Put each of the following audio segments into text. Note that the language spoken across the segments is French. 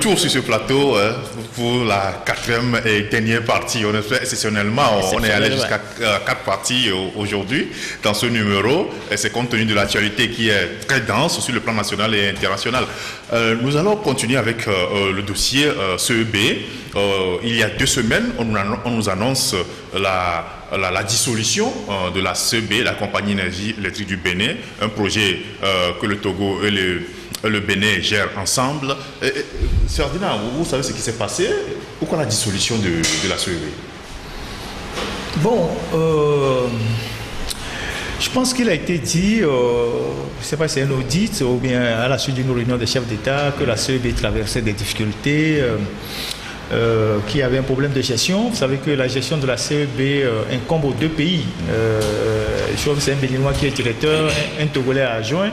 retour sur ce plateau pour la quatrième et dernière partie. On espère exceptionnellement, on est allé jusqu'à 4 parties aujourd'hui dans ce numéro. Et c'est compte tenu de l'actualité qui est très dense sur le plan national et international. Nous allons continuer avec le dossier CEB. Il y a 2 semaines, on nous annonce la dissolution de la CEB, la compagnie énergie électrique du Bénin, un projet que le Togo et le Bénin gèrent ensemble. Ferdinand, vous savez ce qui s'est passé? Pourquoi la dissolution de la CEB? Bon, je pense qu'il a été dit, je ne sais pas si c'est un audit ou bien à la suite d'une réunion des chefs d'État, que la CEB traversait des difficultés, qu'il y avait un problème de gestion. Vous savez que la gestion de la CEB incombe aux 2 pays. Je crois que c'est un Béninois qui est directeur, un Togolais adjoint.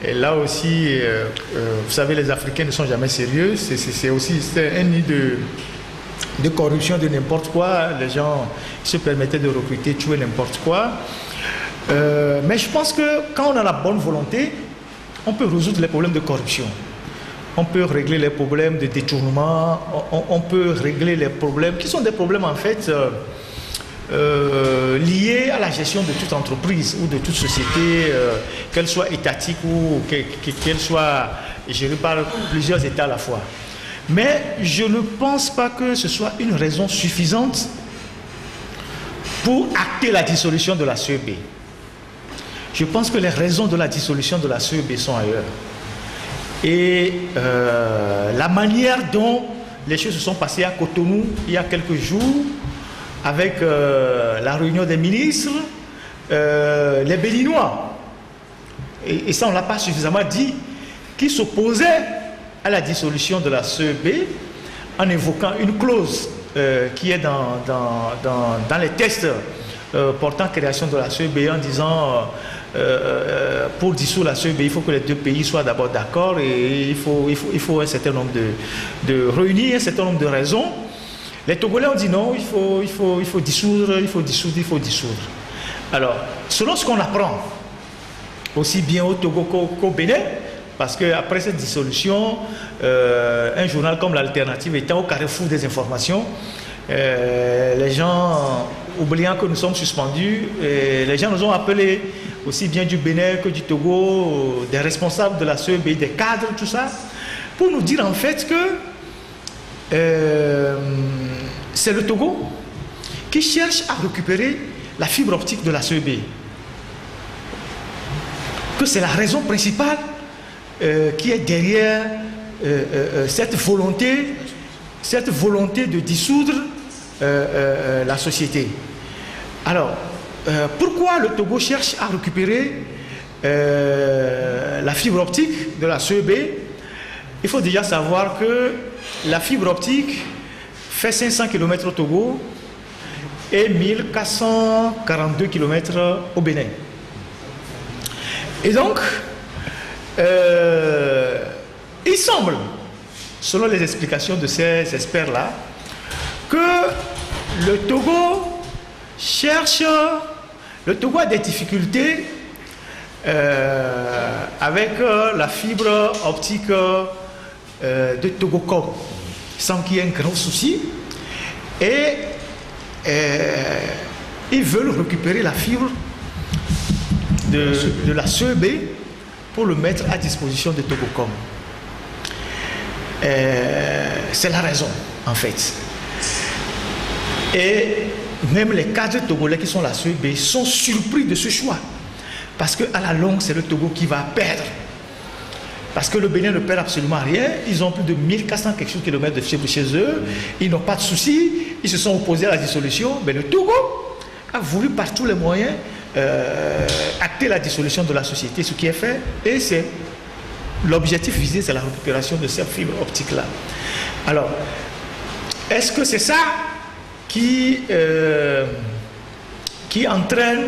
Et là aussi, vous savez, les Africains ne sont jamais sérieux. C'est aussi un nid de corruption, de n'importe quoi. Les gens se permettaient de recruter, tuer n'importe quoi. Mais je pense que quand on a la bonne volonté, on peut résoudre les problèmes de corruption. On peut régler les problèmes de détournement. On peut régler les problèmes qui sont des problèmes en fait liés à la gestion de toute entreprise ou de toute société, qu'elle soit étatique ou qu'elle soit gérée par plusieurs États à la fois. Mais je ne pense pas que ce soit une raison suffisante pour acter la dissolution de la CEB. Je pense que les raisons de la dissolution de la CEB sont ailleurs. Et la manière dont les choses se sont passées à Cotonou il y a quelques jours, avec la réunion des ministres, les Béninois, et ça on ne l'a pas suffisamment dit, qui s'opposaient à la dissolution de la CEB en évoquant une clause qui est dans les textes portant création de la CEB, en disant pour dissoudre la CEB, il faut que les 2 pays soient d'abord d'accord et il faut un certain nombre de réunir un certain nombre de raisons. Les Togolais ont dit non, il faut dissoudre. Alors, selon ce qu'on apprend, aussi bien au Togo qu'au Bénin, parce qu'après cette dissolution, un journal comme l'Alternative étant au carrefour des informations, les gens, oubliant que nous sommes suspendus, les gens nous ont appelés, aussi bien du Bénin que du Togo, des responsables de la CEB, des cadres, tout ça, pour nous dire en fait que c'est le Togo qui cherche à récupérer la fibre optique de la CEB. Que c'est la raison principale qui est derrière cette volonté de dissoudre la société. Alors, pourquoi le Togo cherche à récupérer la fibre optique de la CEB? Il faut déjà savoir que la fibre optique fait 500 km au Togo et 1442 km au Bénin. Et donc, il semble, selon les explications de ces experts-là, que le Togo a des difficultés avec la fibre optique de Togocom, sans qu'il y ait un grand souci. Et ils veulent récupérer la fibre de la CEB pour le mettre à disposition de Togocom. C'est la raison, en fait. Et même les cadres togolais qui sont la CEB sont surpris de ce choix. Parce qu'à la longue, c'est le Togo qui va perdre. Parce que le Bénin ne perd absolument rien. Ils ont plus de 1400 quelque chose kilomètres de fibre chez eux. Ils n'ont pas de soucis. Ils se sont opposés à la dissolution. Mais le Togo a voulu par tous les moyens acter la dissolution de la société, ce qui est fait. Et c'est l'objectif visé, c'est la récupération de cette fibre optique-là. Alors, est-ce que c'est ça qui entraîne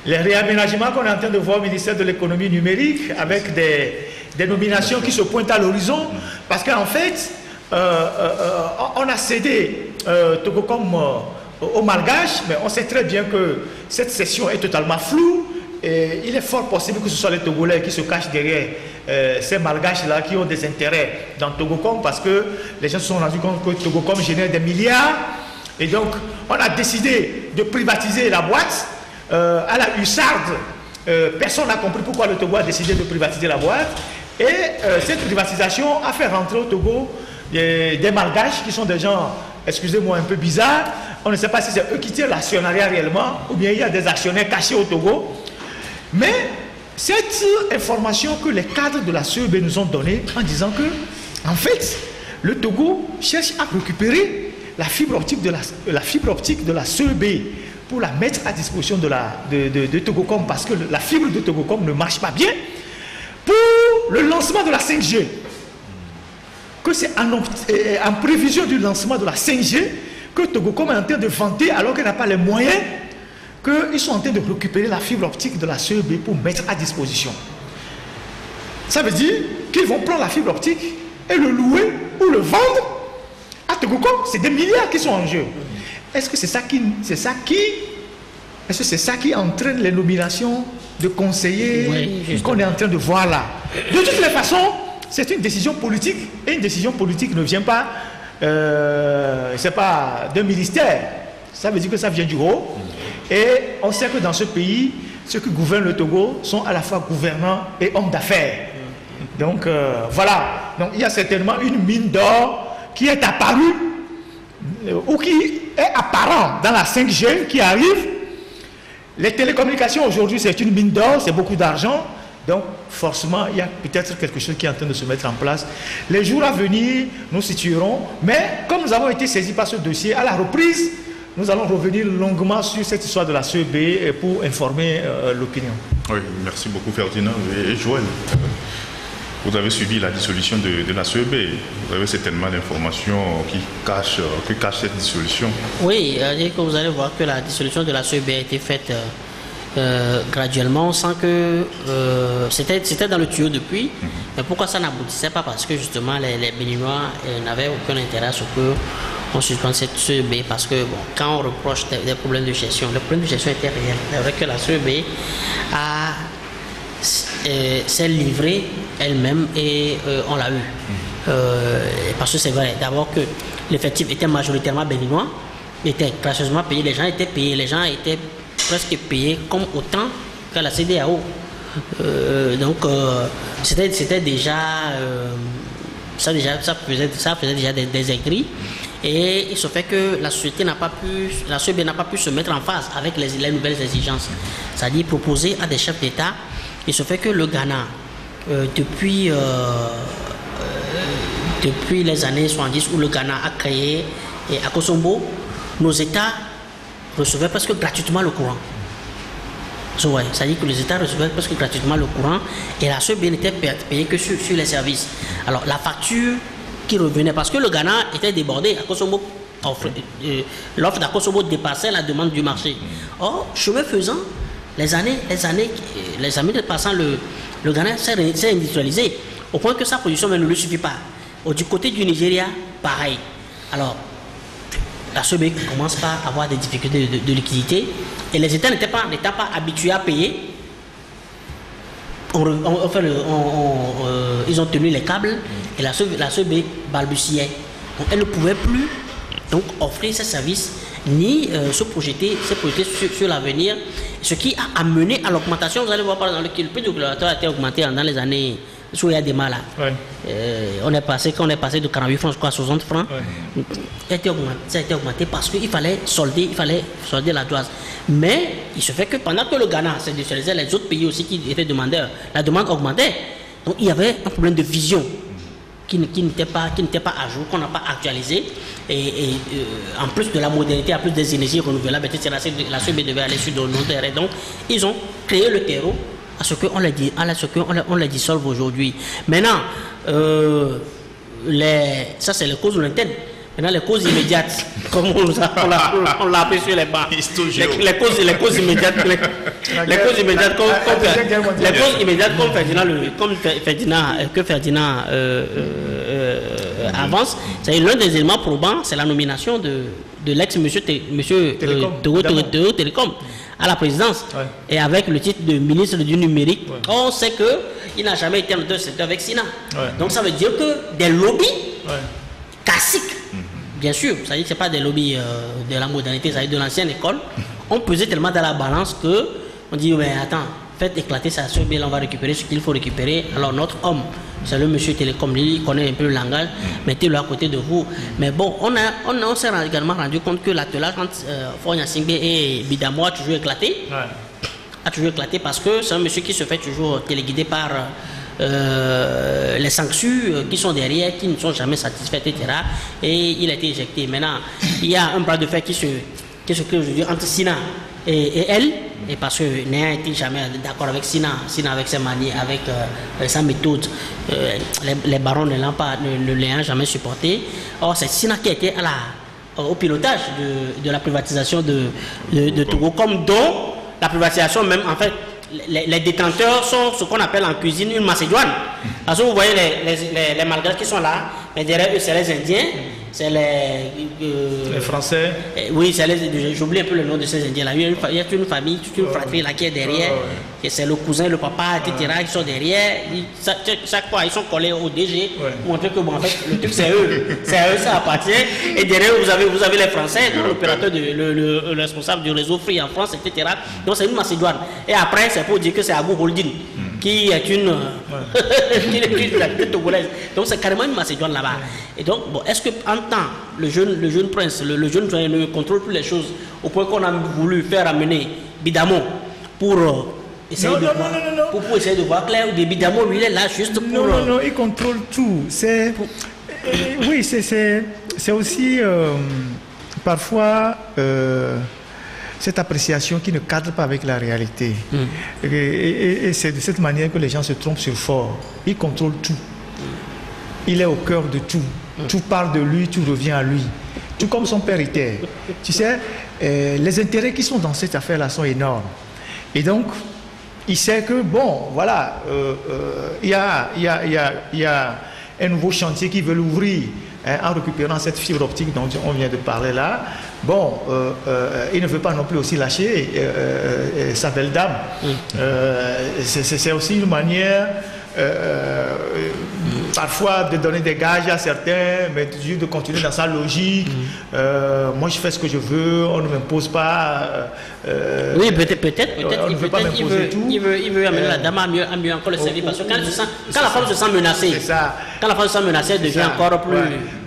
les réaménagements qu'on est en train de voir au ministère de l'économie numérique avec des nominations qui se pointent à l'horizon? Parce qu'en fait, on a cédé Togocom au Malgache, mais on sait très bien que cette cession est totalement floue il est fort possible que ce soit les Togolais qui se cachent derrière ces Malgaches-là qui ont des intérêts dans Togocom, parce que les gens se sont rendus compte que Togocom génère des milliards. Et donc, on a décidé de privatiser la boîte à la hussarde. Personne n'a compris pourquoi le Togo a décidé de privatiser la boîte. Et cette privatisation a fait rentrer au Togo des Malgaches qui sont des gens, excusez-moi, un peu bizarres. On ne sait pas si c'est eux qui tirent l'actionnariat réellement ou bien il y a des actionnaires cachés au Togo. Mais cette information que les cadres de la CEB nous ont donnée en disant que, en fait, le Togo cherche à récupérer la fibre optique de la CEB pour la mettre à disposition de Togocom, parce que la fibre de Togocom ne marche pas bien, pour le lancement de la 5G. Que c'est en prévision du lancement de la 5G que Togocom est en train de vanter, alors qu'elle n'a pas les moyens, qu'ils sont en train de récupérer la fibre optique de la CEB pour mettre à disposition. Ça veut dire qu'ils vont prendre la fibre optique et le louer ou le vendre à Togocom. C'est des milliards qui sont en jeu. Est-ce que c'est ça qui entraîne les nominations de conseillers qu'on est en train de voir là? De toutes les façons, c'est une décision politique, et une décision politique ne vient pas, c'est pas d'un ministère. Ça veut dire que ça vient du haut. Et on sait que dans ce pays, ceux qui gouvernent le Togo sont à la fois gouvernants et hommes d'affaires. Donc voilà. Donc il y a certainement une mine d'or qui est apparue ou qui est apparent dans la 5G qui arrive. Les télécommunications aujourd'hui, c'est une mine d'or, c'est beaucoup d'argent. Donc forcément, il y a peut-être quelque chose qui est en train de se mettre en place. Les jours à venir, nous situerons. Mais comme nous avons été saisis par ce dossier, à la reprise, nous allons revenir longuement sur cette histoire de la CEB pour informer l'opinion. Oui, merci beaucoup Ferdinand. Et Joël, vous avez suivi la dissolution de la CEB. Vous avez certainement l'information qui cache cette dissolution. Oui, vous allez voir que la dissolution de la CEB a été faite graduellement, sans que c'était dans le tuyau depuis. Mais pourquoi ça n'aboutissait pas? Parce que justement les Béninois n'avaient aucun intérêt à ce que on suspende cette CEB, parce que bon, quand on reproche des problèmes de gestion, le problème de gestion était réel. C'est vrai que la CEB s'est livrée elle-même et on l'a eu. Parce que c'est vrai, d'abord que l'effectif était majoritairement béninois, était gracieusement payé, les gens étaient presque payés comme autant que la CEDEAO. Donc c'était déjà ça faisait déjà des aigris, et il se fait que la CEB n'a pas pu se mettre en phase avec les nouvelles exigences, c'est-à-dire proposer à des chefs d'État. Il se fait que le Ghana, depuis les années 70 où le Ghana a créé Akosombo, nos États recevaient presque gratuitement le courant. C'est-à-dire que les États recevaient presque gratuitement le courant, et la CEB n'était payée que sur les services. Alors la facture qui revenait, parce que le Ghana était débordé, l'offre d'Akosombo dépassait la demande du marché. Or, chemin faisant, les années passant, le Ghana s'est industrialisé au point que sa production ne lui suffit pas. Du côté du Nigeria, pareil. Alors, la CEB commence par avoir des difficultés de liquidité, et les États n'étant pas habitués à payer. Ils ont tenu les câbles, et la CEB balbutiait. Donc, elle ne pouvait plus offrir ses services ni se projeter sur l'avenir, ce qui a amené à l'augmentation. Vous allez voir, par exemple, le prix du kilowattheure a été augmenté dans les années sous Yadema là. Ouais. On est passé de 48 francs, je crois, à 60 francs. Ouais. Ça a été augmenté parce qu'il fallait solder la douane. Mais il se fait que pendant que le Ghana s'industrialisait, les autres pays aussi qui étaient demandeurs, la demande augmentait. Donc il y avait un problème de vision qui n'était pas à jour, qu'on n'a pas actualisé. Et en plus de la modernité, en plus des énergies renouvelables, la CEB devait aller sur nos terrains. Donc ils ont créé le terreau à ce qu'on les dissolve aujourd'hui. Maintenant, ça c'est les causes lointaines. Maintenant, les causes immédiates, comme on l'a appelé sur les bancs, les causes immédiates, comme Ferdinand avance, c'est l'un des éléments probants, c'est la nomination de de l'ex-monsieur Togo Télécom à la présidence, et avec le titre de ministre du numérique, on sait qu'il n'a jamais été en deux secteurs avec Sina. Donc ça veut dire que des lobbies classiques, bien sûr, ça veut dire que ce n'est pas des lobbies de la modernité, ça veut dire de l'ancienne école, ont pesé tellement dans la balance que on dit, mais attends, faites éclater ça sur bien, on va récupérer ce qu'il faut récupérer. Alors notre homme, c'est le monsieur Télécom, il connaît un peu le langage, mettez-le à côté de vous. Mais bon, on s'est également rendu compte que l'attelage entre Fonya Singbe et Bidamo a toujours éclaté. A toujours éclaté parce que c'est un monsieur qui se fait toujours téléguider par les sanctions qui sont derrière, qui ne sont jamais satisfaites, etc. Et il a été éjecté. Maintenant, il y a un bras de fer qui se crée aujourd'hui entre Sina et elle. Et parce que Néa n'était jamais d'accord avec Sina avec ses manies, avec sa méthode, les barons ne l'ont jamais supporté. Or, c'est Sina qui était au pilotage de la privatisation de Togo, comme dont la privatisation même, en fait, les détenteurs sont ce qu'on appelle en cuisine une macédoine. Parce que vous voyez les Malgaches qui sont là, mais derrière eux, c'est les Indiens. C'est les Français. Oui, j'oublie un peu le nom de ces Indiens-là. Il y a une famille, toute une fratrie là qui est derrière. C'est le cousin, le papa, etc. Qui sont derrière. Chaque fois, ils sont collés au DG pour montrer que, bon, en fait, le truc, c'est eux. C'est à eux, ça appartient. Et derrière, vous avez les Français, l'opérateur, le responsable du réseau Free en France, etc. Donc, c'est une Macédoine. Et après, c'est pour dire que c'est Agou Holding, qui est une togolaise. Donc c'est carrément une Macédoine là-bas. Et donc, bon, est-ce que en temps, le jeune prince, le jeune doyen ne contrôle plus les choses au point qu'on a voulu faire amener Bidamo pour essayer pour essayer de voir clair, ou Bidamo lui il est là juste pour... Non, il contrôle tout. Oui, c'est aussi parfois... cette appréciation qui ne cadre pas avec la réalité. Et c'est de cette manière que les gens se trompent sur fort. Il contrôle tout. Il est au cœur de tout. Tout parle de lui, tout revient à lui. Tout comme son père était. Tu sais, les intérêts qui sont dans cette affaire-là sont énormes. Et donc, il sait que, bon, voilà, il y a un nouveau chantier qui veut l'ouvrir. En récupérant cette fibre optique dont on vient de parler là, bon, il ne veut pas non plus aussi lâcher sa belle dame. C'est aussi une manière parfois de donner des gages à certains, mais toujours de continuer dans sa logique. Moi, je fais ce que je veux, on ne m'impose pas. Oui, peut-être. Il veut amener la dame à mieux encore le servir. Parce que quand la femme se sent menacée, elle devient encore plus.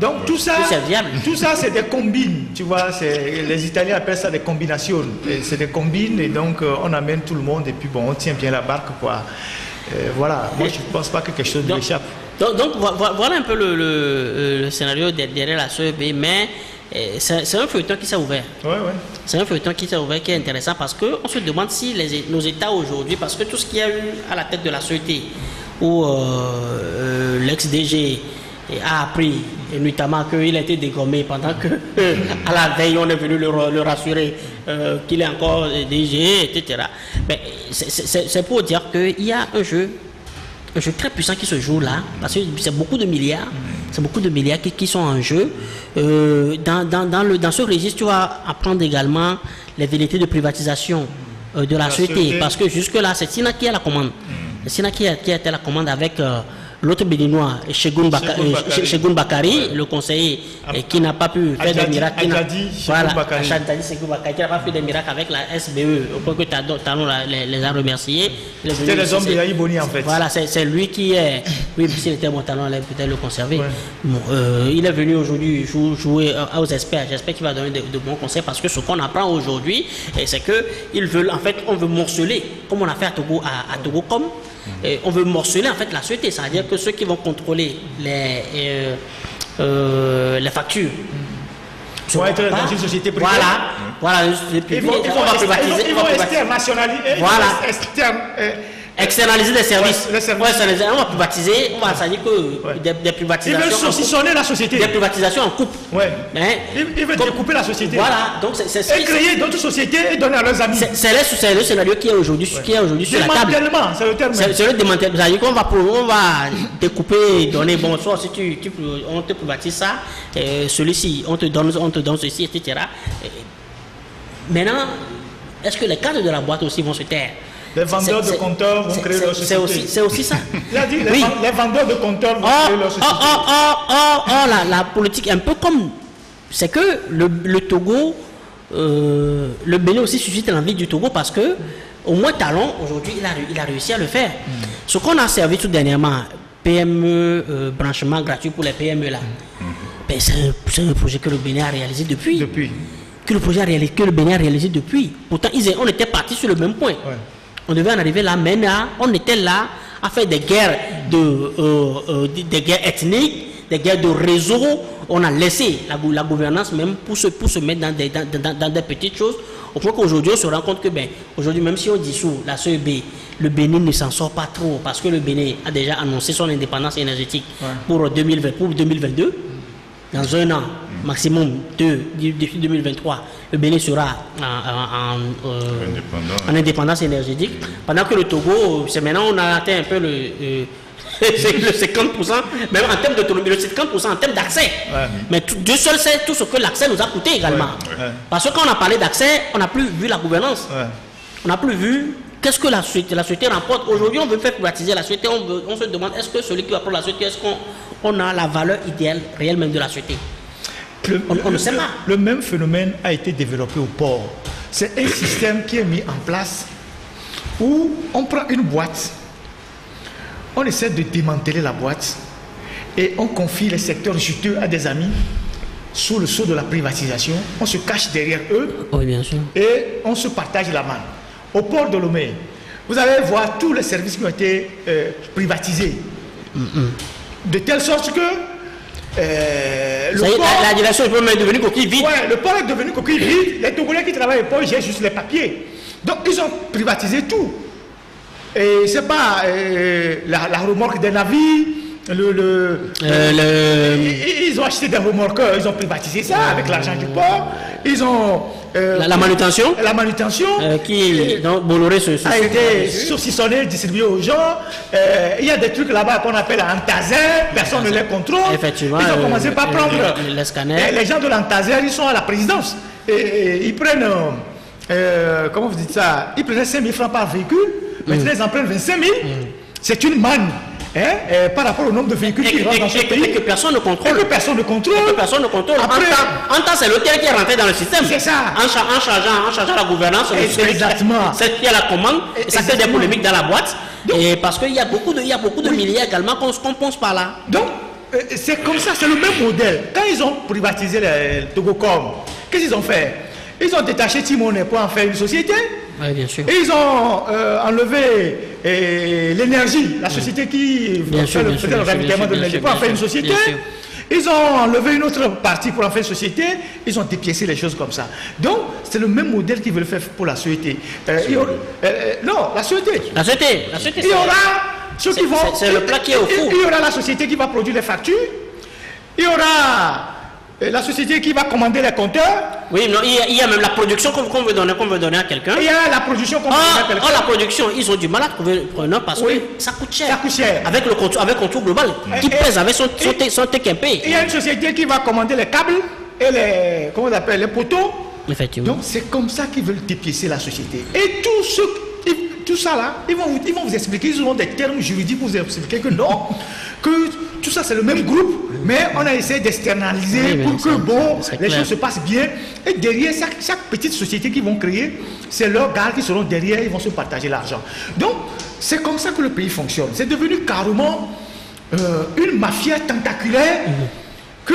Donc tout ça, c'est des combines, tu vois. Les Italiens appellent ça des combinations. C'est des combines et donc on amène tout le monde et puis bon, on tient bien la barque, quoi. Voilà, moi je ne pense pas que quelque chose lui échappe. Donc voilà un peu le scénario derrière la CEB, mais c'est un feuilleton qui s'est ouvert. C'est un feuilleton qui s'est ouvert qui est intéressant parce qu'on se demande si nos États aujourd'hui, parce que tout ce qu'il y a eu à la tête de la société, où l'ex-DG a appris, et notamment qu'il a été dégommé pendant que à la veille on est venu le rassurer qu'il est encore DG, etc. Mais c'est pour dire qu'il y a un jeu très puissant qui se joue là, parce que c'est beaucoup de milliards, qui sont en jeu. Dans ce registre, tu vas apprendre également les velléités de privatisation de la société, parce que jusque-là, c'est Sina qui a la commande. Sina qui a été la commande avec l'autre béninois, Chegoun Bakari, le conseiller, qui n'a pas pu faire des miracles. Achadi Chegoun Bakari, qui n'a pas fait des miracles avec la SBE, au point que Talon les a remerciés. C'était les hommes de Yahi Boni, en fait. Voilà, c'est lui qui est... Oui, s'il était bon talent, il allait peut-être le conserver. Bon, il est venu aujourd'hui jouer aux experts. J'espère qu'il va donner de bons conseils, parce que ce qu'on apprend aujourd'hui, c'est qu'ils veulent, en fait, on veut morceler, comme on a fait à Togo, comme on veut morceler en fait la société, c'est-à-dire que ceux qui vont contrôler les factures vont être dans une société privée. Voilà, ils vont externaliser. externaliser des services. Ouais, les services. On va privatiser, on va ça dire que des privatisations. Ils veulent saucissonner la société. Des privatisations en coupe. Ouais. Hein? Ils veulent découper la société. Voilà, donc et créer d'autres sociétés et donner à leurs amis. C'est le scénario qui est aujourd'hui sur la table. Démantèlement, c'est le terme. C'est le démantèlement. C'est-à-dire qu'on va découper, donner, bon, soit si on te privatise ça, celui-ci, on te donne ceci, etc. Maintenant, est-ce que les cadres de la boîte aussi vont se taire? Les vendeurs de compteurs vont créer leur société. C'est aussi ça. Il a dit, oui. Les vendeurs de compteurs vont créer leur société. La politique, un peu comme... C'est que le Togo, le Bénin aussi suscite l'envie du Togo parce que, au moins Talon, aujourd'hui, il a réussi à le faire. Ce qu'on a servi tout dernièrement, PME, branchement gratuit pour les PME là, ben, c'est un projet que le Bénin a réalisé depuis. Que le Bénin a réalisé depuis. Pourtant, on était partis sur le même point. Ouais. On devait en arriver là, mais là, on était là à faire des guerres des guerres ethniques, des guerres de réseau. On a laissé la gouvernance même pour se mettre dans des petites choses. Au point qu'aujourd'hui, on se rend compte que, ben, aujourd'hui, même si on dissout la CEB, le Bénin ne s'en sort pas trop parce que le Bénin a déjà annoncé son indépendance énergétique pour 2022. Dans un an, maximum depuis 2023, le Bénin sera en indépendance énergétique. Pendant que le Togo, c'est maintenant on a atteint un peu le 50%, même en termes d'autonomie, le 50% en termes d'accès. Ouais. Mais Dieu seul sait tout ce que l'accès nous a coûté également. Ouais. Parce que quand on a parlé d'accès, on n'a plus vu la gouvernance. Ouais. On n'a plus vu qu'est-ce que la société remporte. Aujourd'hui, on veut faire privatiser la société. On se demande est-ce que celui qui va prendre la société, est-ce qu'on a la valeur idéale réelle même de la société? On ne sait pas. Le même phénomène a été développé au port. C'est un système qui est mis en place où on prend une boîte, on essaie de démanteler la boîte et on confie les secteurs juteux à des amis sous le sceau de la privatisation. On se cache derrière eux bien sûr. Et on se partage la main. Au port de Lomé, vous allez voir tous les services qui ont été privatisés. De telle sorte que la direction est devenue coquille vide. Ouais, le port est devenu coquille vide. Les Togolais qui travaillent au port, ils juste les papiers. Donc ils ont privatisé tout. Et c'est pas la remorque des navires, ils ont acheté des remorqueurs, ils ont privatisé ça avec l'argent du port. Ils ont la manutention. La manutention qui donc Bolloré a été saucissonnée, distribuée aux gens. Il y a des trucs là-bas qu'on appelle Antaser, personne ne les contrôle. Effectivement. Ils ont commencé par prendre les scanners. Les gens de l'Antaser, ils sont à la présidence. Et ils prennent, comment vous dites ça, ils prenaient 5 000 francs par véhicule. Maintenant, ils en prennent 25 000. C'est une manne par rapport au nombre de véhicules qui rentrent dans ce pays. Et que personne ne contrôle. Et que personne ne contrôle. Après, en temps, c'est l'hôtel qui est rentré dans le système. C'est ça. En changeant la gouvernance, exactement. C'est qui a la commande. Et ça fait des polémiques dans la boîte. Et parce qu'il y a beaucoup de milliards également qu'on pense par là. Donc, c'est comme ça, c'est le même modèle. Quand ils ont privatisé le Togocom, qu'est-ce qu'ils ont fait? Ils ont détaché Timonet pour en faire une société. Oui, bien sûr. Et ils ont enlevé l'énergie, la société qui fait le ravitaillement de l'énergie pour en faire une société. Ils ont enlevé une autre partie pour en faire une société. Ils ont dépiécé les choses comme ça. Donc, c'est le même modèle qu'ils veulent faire pour la société. Non, la société. La société. Il y aura ceux qui vont... C'est le plat qui est au four. Il y aura la société qui va produire les factures. Il y aura... la société qui va commander les compteurs. Oui, non, il y a même la production qu'on veut donner à quelqu'un. Il y a la production qu'on veut donner à quelqu'un. La production, ils ont du mal à trouver le preneur parce que ça coûte cher. Ça coûte cher. Avec le contour global, qui pèse avec son TKP. Il y a une société qui va commander les câbles et les poteaux. Effectivement. Donc c'est comme ça qu'ils veulent dépiécer la société. Et tout ça là, ils vont vous expliquer, ils auront des termes juridiques pour vous expliquer que non, que tout ça c'est le même groupe, mais on a essayé d'externaliser pour que les choses se passent bien. Et derrière, chaque petite société qu'ils vont créer, c'est leurs gars qui seront derrière, ils vont se partager l'argent. Donc, c'est comme ça que le pays fonctionne. C'est devenu carrément une mafia tentaculaire que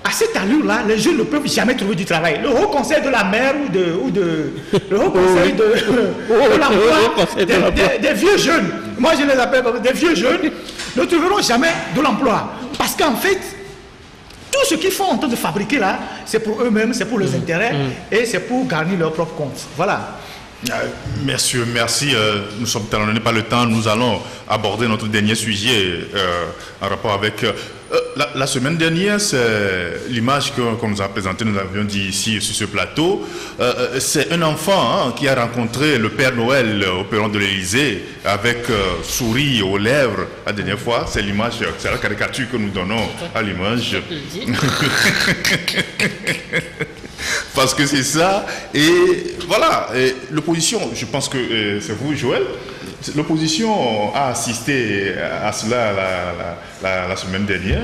à cette allure-là, les jeunes ne peuvent jamais trouver du travail. Le Haut Conseil de la mer le Haut Conseil de l'emploi, des vieux jeunes, moi je les appelle comme des vieux jeunes, ne trouveront jamais de l'emploi. Parce qu'en fait, tout ce qu'ils font en train de fabriquer là, c'est pour eux-mêmes, c'est pour leurs intérêts et c'est pour garnir leur propre compte. Voilà. Merci. Nous sommes talonnés par le temps. Nous allons aborder notre dernier sujet en rapport avec... La semaine dernière, c'est l'image qu'on nous a présentée, nous avions dit ici sur ce plateau. C'est un enfant qui a rencontré le Père Noël au perron de l'Élysée avec souris aux lèvres la dernière fois. C'est l'image, c'est la caricature que nous donnons à l'image. Parce que c'est ça. Et voilà, l'opposition, je pense que c'est vous, Joël. L'opposition a assisté à cela la semaine dernière.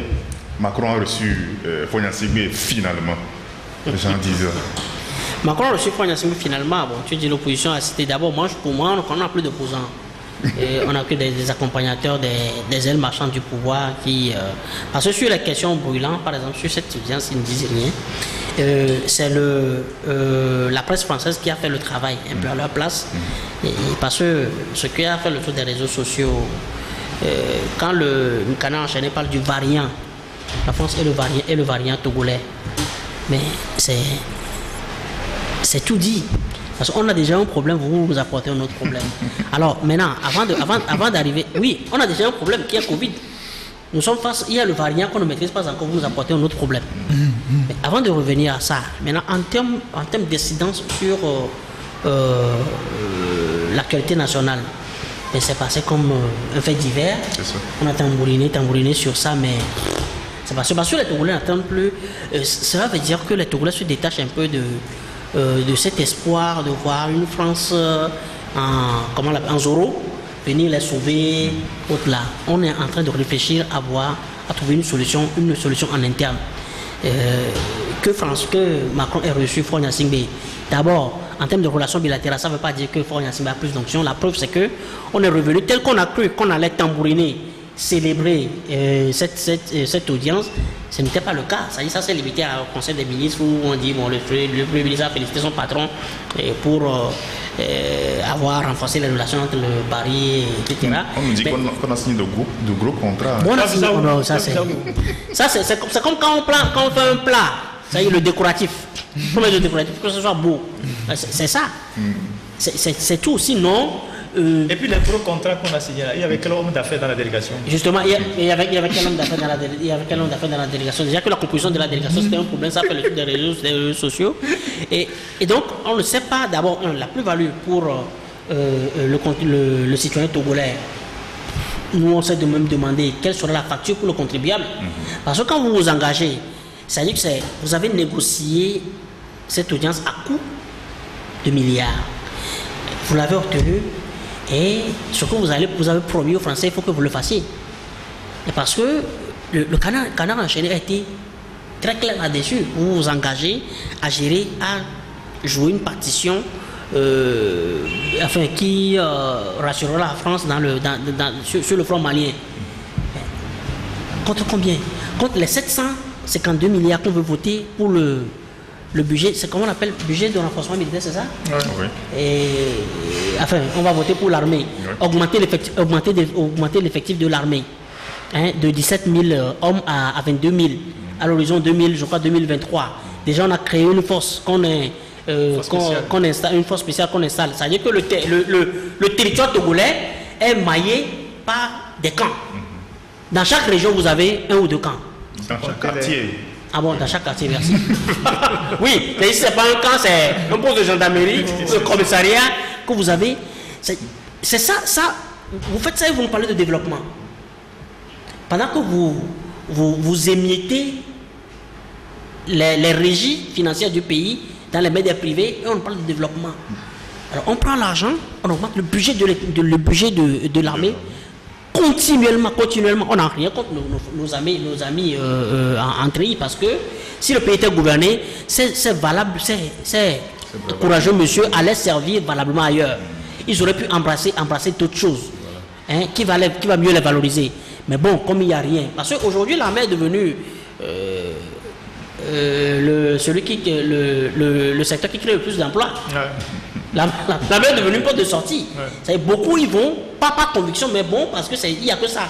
Macron a reçu Fogna Singbe finalement. Les gens disent. Macron a reçu Fogna Singbe finalement. Bon, tu dis l'opposition a assisté. D'abord, pour moi, on n'a plus d'opposants. On n'a que des accompagnateurs des ailes marchandes du pouvoir qui... parce que sur les questions brûlantes, par exemple, sur cette audience, ils ne disent rien. C'est la presse française qui a fait le travail un peu à leur place. Et parce que ce qui a fait le tour des réseaux sociaux, quand le canard enchaîné parle du variant, la France est le variant togolais. Mais c'est tout dit. Parce qu'on a déjà un problème, vous apportez un autre problème. Alors maintenant, avant d'arriver, oui, on a déjà un problème qui est Covid. Nous sommes face, il y a le variant qu'on ne maîtrise pas encore, vous nous apportez un autre problème. Mais avant de revenir à ça, maintenant en termes d'incidence sur l'actualité nationale, c'est passé comme un fait divers. On a tambouriné sur ça, mais c'est parce que les Togolais n'attendent plus. Cela veut dire que les Togolais se détachent un peu de cet espoir de voir une France en Zorro venir les sauver. Là, on est en train de réfléchir à trouver une solution en interne. Que Macron ait reçu Fogna Singbe. D'abord, en termes de relations bilatérales, ça ne veut pas dire que Fogna Singbe a plus d'onction. La preuve, c'est qu'on est revenu tel qu'on a cru qu'on allait tambouriner, célébrer cette audience. Ce n'était pas le cas. Ça s'est limité au Conseil des ministres où on dit bon, le Premier ministre a félicité son patron pour avoir renforcé les relations entre le Barry, etc. On nous dit qu'on a signé de gros contrats. Bon, c'est comme quand on fait un plat, ça y est, le décoratif. Faut mettre le décoratif, que ce soit beau. C'est ça. C'est tout. Sinon. Et puis les gros contrats qu'on a signés là, il y avait quel homme d'affaires dans la délégation? Justement, il y avait quel homme d'affaires dans la délégation? Déjà que la composition de la délégation c'était un problème, ça fait le truc des réseaux sociaux. Et donc on ne sait pas d'abord la plus-value pour le citoyen togolais. Nous on s'est même demandé quelle sera la facture pour le contribuable. Parce que quand vous vous engagez, ça veut dire que vous avez négocié cette audience à coût de milliards. Vous l'avez obtenu. Et ce que vous avez promis aux Français, il faut que vous le fassiez. Et parce que le canard enchaîné a été très clair là-dessus. Vous vous engagez à gérer, à jouer une partition qui rassurera la France sur le front malien. Contre combien? Contre les 752 milliards qu'on veut voter pour le budget, c'est comment on appelle le budget de renforcement militaire, c'est ça? Oui. Et on va voter pour l'armée. Oui. Augmenter l'effectif de l'armée de 17 000 hommes à 22 000 à l'horizon 2023. Déjà, on a créé une force qu'on installe, une force spéciale qu'on installe. Ça veut dire que le territoire togolais est maillé par des camps. Dans chaque région, vous avez un ou deux camps. Dans chaque quartier. Ah bon, dans chaque quartier, merci. Oui, mais si ce n'est pas un camp, c'est un poste de gendarmerie, un commissariat que vous avez. C'est ça, vous faites ça et vous me parlez de développement. Pendant que vous émiettez les régies financières du pays dans les médias privés, et on parle de développement. Alors on prend l'argent, on augmente le budget de l'armée. Continuellement, on n'a rien contre nos amis en treillis, parce que si le pays était gouverné, c'est valable, c'est courageux monsieur allait servir valablement ailleurs. Ils auraient pu embrasser d'autres choses qui va mieux les valoriser. Mais bon, comme il n'y a rien, parce qu'aujourd'hui l'armée est devenue le secteur qui crée le plus d'emplois. Ouais. L'armée est devenue une porte de sortie. Ouais. Beaucoup y vont, pas par conviction, mais bon, parce qu'il n'y a que ça.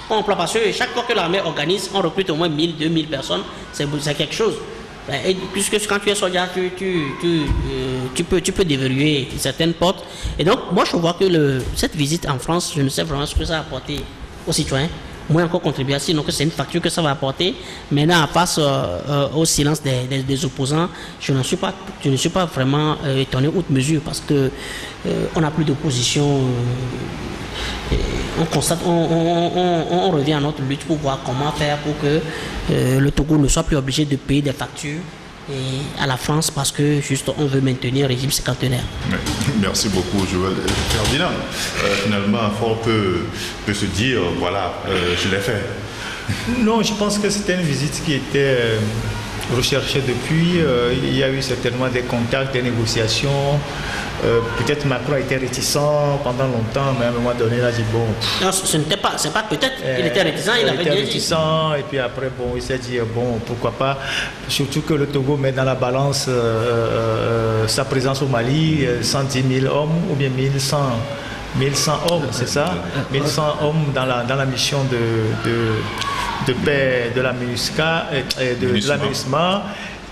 Parce que chaque fois que l'armée organise, on recrute au moins 1000, 2000 personnes, c'est quelque chose. Et puisque quand tu es soldat, tu peux déverrouiller certaines portes. Et donc, moi, je vois que cette visite en France, je ne sais vraiment ce que ça a apporté aux citoyens. Moi, encore contribuer, sinon que c'est une facture que ça va apporter. Maintenant, face au silence des opposants, je ne suis pas vraiment étonné outre mesure, parce que on n'a plus d'opposition. On constate, on revient à notre lutte pour voir comment faire pour que le Togo ne soit plus obligé de payer des factures à la France, parce que juste on veut maintenir le régime cinquantenaire. Merci beaucoup, Joël. Ferdinand, finalement, Fort peut se dire, voilà, je l'ai fait. Non, je pense que c'était une visite qui était recherchée depuis. Il y a eu certainement des contacts, des négociations. Peut-être Macron était réticent pendant longtemps, mais à un moment donné, il a dit bon. Non, c'est pas peut-être. Il était réticent, il avait bien dit. Et puis après, bon, il s'est dit bon, pourquoi pas. Surtout que le Togo met dans la balance sa présence au Mali, 110 000 hommes ou bien 1100 hommes, c'est ça, 1100 hommes dans la mission de paix de la MINUSCA et de la MINUSMA.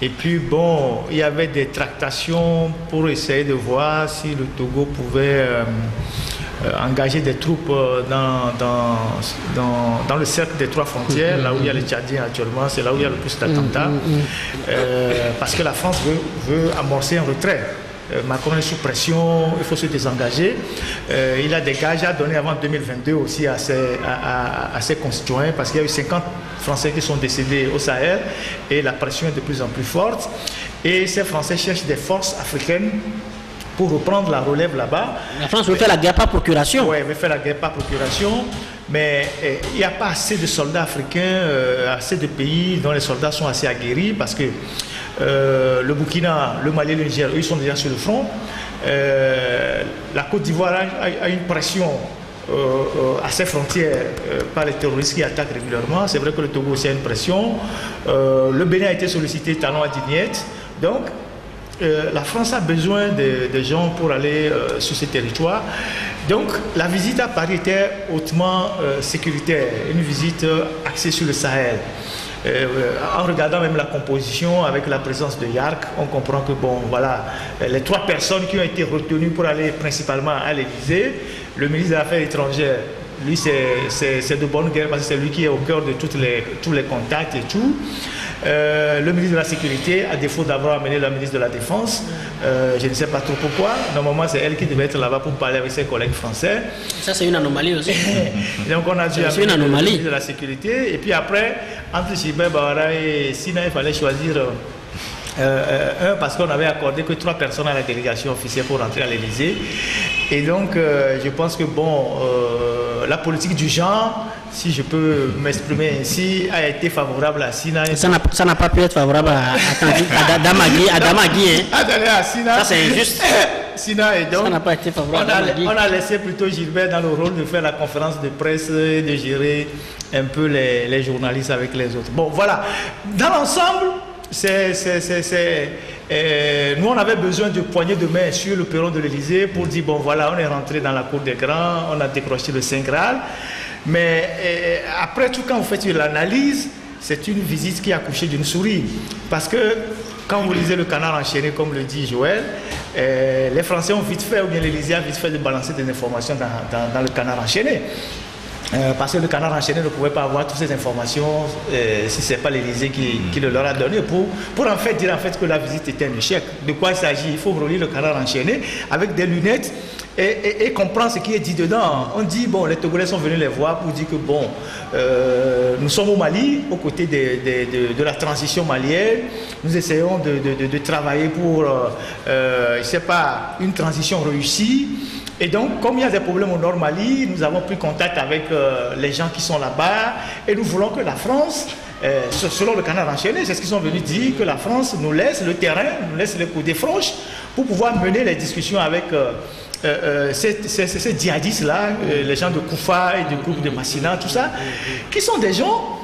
Et puis bon, il y avait des tractations pour essayer de voir si le Togo pouvait engager des troupes dans le cercle des 3 frontières, là où il y a les Tchadiens actuellement, c'est là où il y a le plus d'attentats, parce que la France veut amorcer un retrait. Macron est sous pression, il faut se désengager. Il a des gages à donner avant 2022 aussi à ses constituants, parce qu'il y a eu 50 Français qui sont décédés au Sahel et la pression est de plus en plus forte. Et ces Français cherchent des forces africaines pour reprendre la relève là-bas. La France veut faire la guerre par procuration. Oui, elle veut faire la guerre par procuration, mais il n'y a pas assez de soldats africains, assez de pays dont les soldats sont assez aguerris, parce que le Burkina, le Mali et le Niger, eux, ils sont déjà sur le front. La Côte d'Ivoire a une pression à ses frontières par les terroristes qui attaquent régulièrement. C'est vrai que le Togo aussi a une pression. Le Bénin a été sollicité, talon à Diniette. Donc, la France a besoin de gens pour aller sur ces territoires. Donc, la visite à Paris était hautement sécuritaire, une visite axée sur le Sahel. En regardant même la composition avec la présence de Yark, on comprend que bon, voilà, les 3 personnes qui ont été retenues pour aller principalement à l'Élysée, le ministre des Affaires étrangères, lui c'est de bonne guerre parce que c'est lui qui est au cœur de tous les contacts et tout. Le ministre de la Sécurité, à défaut d'avoir amené la ministre de la Défense, je ne sais pas trop pourquoi. Normalement, c'est elle qui devait être là-bas pour parler avec ses collègues français. Ça, c'est une anomalie aussi. Donc, on a dû amener le ministre de la Sécurité. Et puis après, entre Gilbert Bahara et Sina, il fallait choisir parce qu'on avait accordé que 3 personnes à la délégation officielle pour rentrer à l'Élysée. Et donc, je pense que bon, la politique du genre, si je peux m'exprimer ainsi, a été favorable à Sina. Ça n'a pas pu être favorable à Damagui. À Sina. Ça, c'est injuste. Sina, et donc, ça n'a pas été favorable à Damagui. On a laissé plutôt Gilbert dans le rôle de faire la conférence de presse et de gérer un peu les journalistes avec les autres. Bon, voilà. Dans l'ensemble, nous, on avait besoin de poignées de main sur le perron de l'Élysée pour dire, bon, voilà, on est rentré dans la cour des grands, on a décroché le Saint Graal. Mais après tout, quand vous faites l'analyse, c'est une visite qui a accouché d'une souris. Parce que quand vous lisez le Canard enchaîné, comme le dit Joël, les Français ont vite fait, ou bien l'Élysée a vite fait de balancer des informations dans le Canard enchaîné. Parce que le Canard enchaîné ne pouvait pas avoir toutes ces informations si ce n'est pas l'Élysée qui le leur a donné pour en fait dire en fait que la visite était un échec. De quoi il s'agit? Il faut relire le Canard enchaîné avec des lunettes et comprendre ce qui est dit dedans. On dit, bon, les Togolais sont venus les voir pour dire que bon, nous sommes au Mali, aux côtés de la transition malienne. Nous essayons de travailler pour, je ne sais pas, une transition réussie. Et donc, comme il y a des problèmes au Nord Mali, nous avons pris contact avec les gens qui sont là-bas et nous voulons que la France, selon le Canard enchaîné, c'est ce qu'ils sont venus dire, que la France nous laisse le terrain, nous laisse les côtés franches pour pouvoir mener les discussions avec ces djihadistes-là, les gens de Koufa et du groupe de Massina, tout ça, qui sont des gens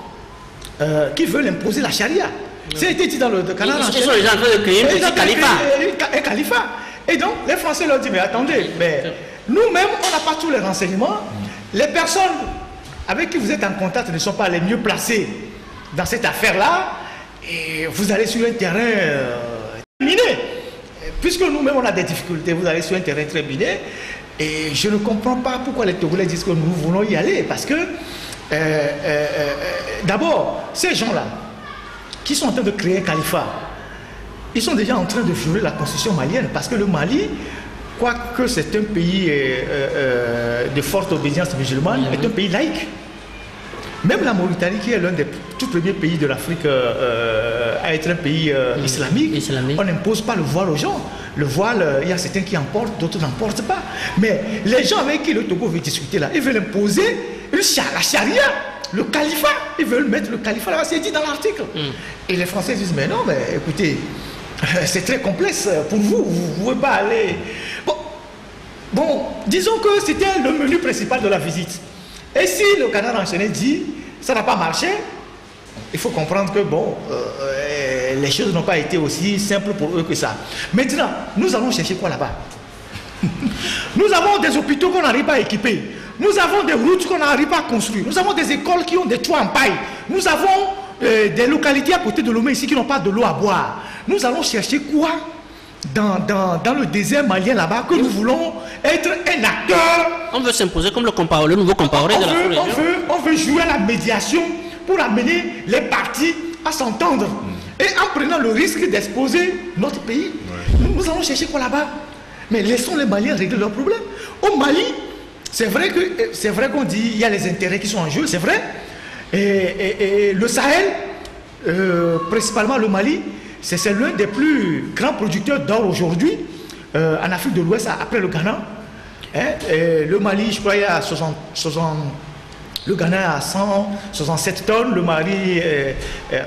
qui veulent imposer la charia. Ça a été dit dans le Canard enchaîné. Ils sont les gens en train de créer un califat. Et donc, les Français leur disent, mais attendez, mais nous-mêmes, on n'a pas tous les renseignements. Les personnes avec qui vous êtes en contact ne sont pas les mieux placées dans cette affaire-là. Et vous allez sur un terrain miné. puisque nous-mêmes on a des difficultés, vous allez sur un terrain très miné, et je ne comprends pas pourquoi les Togolais disent que nous voulons y aller, parce que d'abord, ces gens-là, qui sont en train de créer un califat, ils sont déjà en train de violer la constitution malienne, parce que le Mali, quoique c'est un pays de forte obédience musulmane, est un pays laïque. Même la Mauritanie, qui est l'un des tout premiers pays de l'Afrique à être un pays islamique, on n'impose pas le voile aux gens. Le voile, il y a certains qui en portent, d'autres n'en portent pas. Mais les gens avec qui le Togo veut discuter là, ils veulent imposer la charia, le califat. Ils veulent mettre le califat là, c'est dit dans l'article. Et les Français disent, mais non, mais écoutez, c'est très complexe pour vous, vous ne pouvez pas aller... Bon, disons que c'était le menu principal de la visite. Et si le canard enchaîné dit, ça n'a pas marché, il faut comprendre que bon, les choses n'ont pas été aussi simples pour eux que ça. Maintenant, nous allons chercher quoi là-bas? Nous avons des hôpitaux qu'on n'arrive pas à équiper. Nous avons des routes qu'on n'arrive pas à construire. Nous avons des écoles qui ont des toits en paille. Nous avons des localités à côté de Lomé ici qui n'ont pas de l'eau à boire. Nous allons chercher quoi dans le désert malien là-bas, que nous voulons être un acteur. On veut s'imposer comme le nouveau Compaoré de la sous-région. On veut jouer à la médiation pour amener les partis à s'entendre. Et en prenant le risque d'exposer notre pays, nous allons chercher quoi là-bas? Mais laissons les Maliens régler leurs problèmes. Au Mali, c'est vrai qu'on dit il y a les intérêts qui sont en jeu, c'est vrai. Et le Sahel, principalement le Mali, c'est l'un des plus grands producteurs d'or aujourd'hui en Afrique de l'Ouest, après le Ghana. Le Mali, je crois, il y a le Ghana a 167 tonnes, le Mali,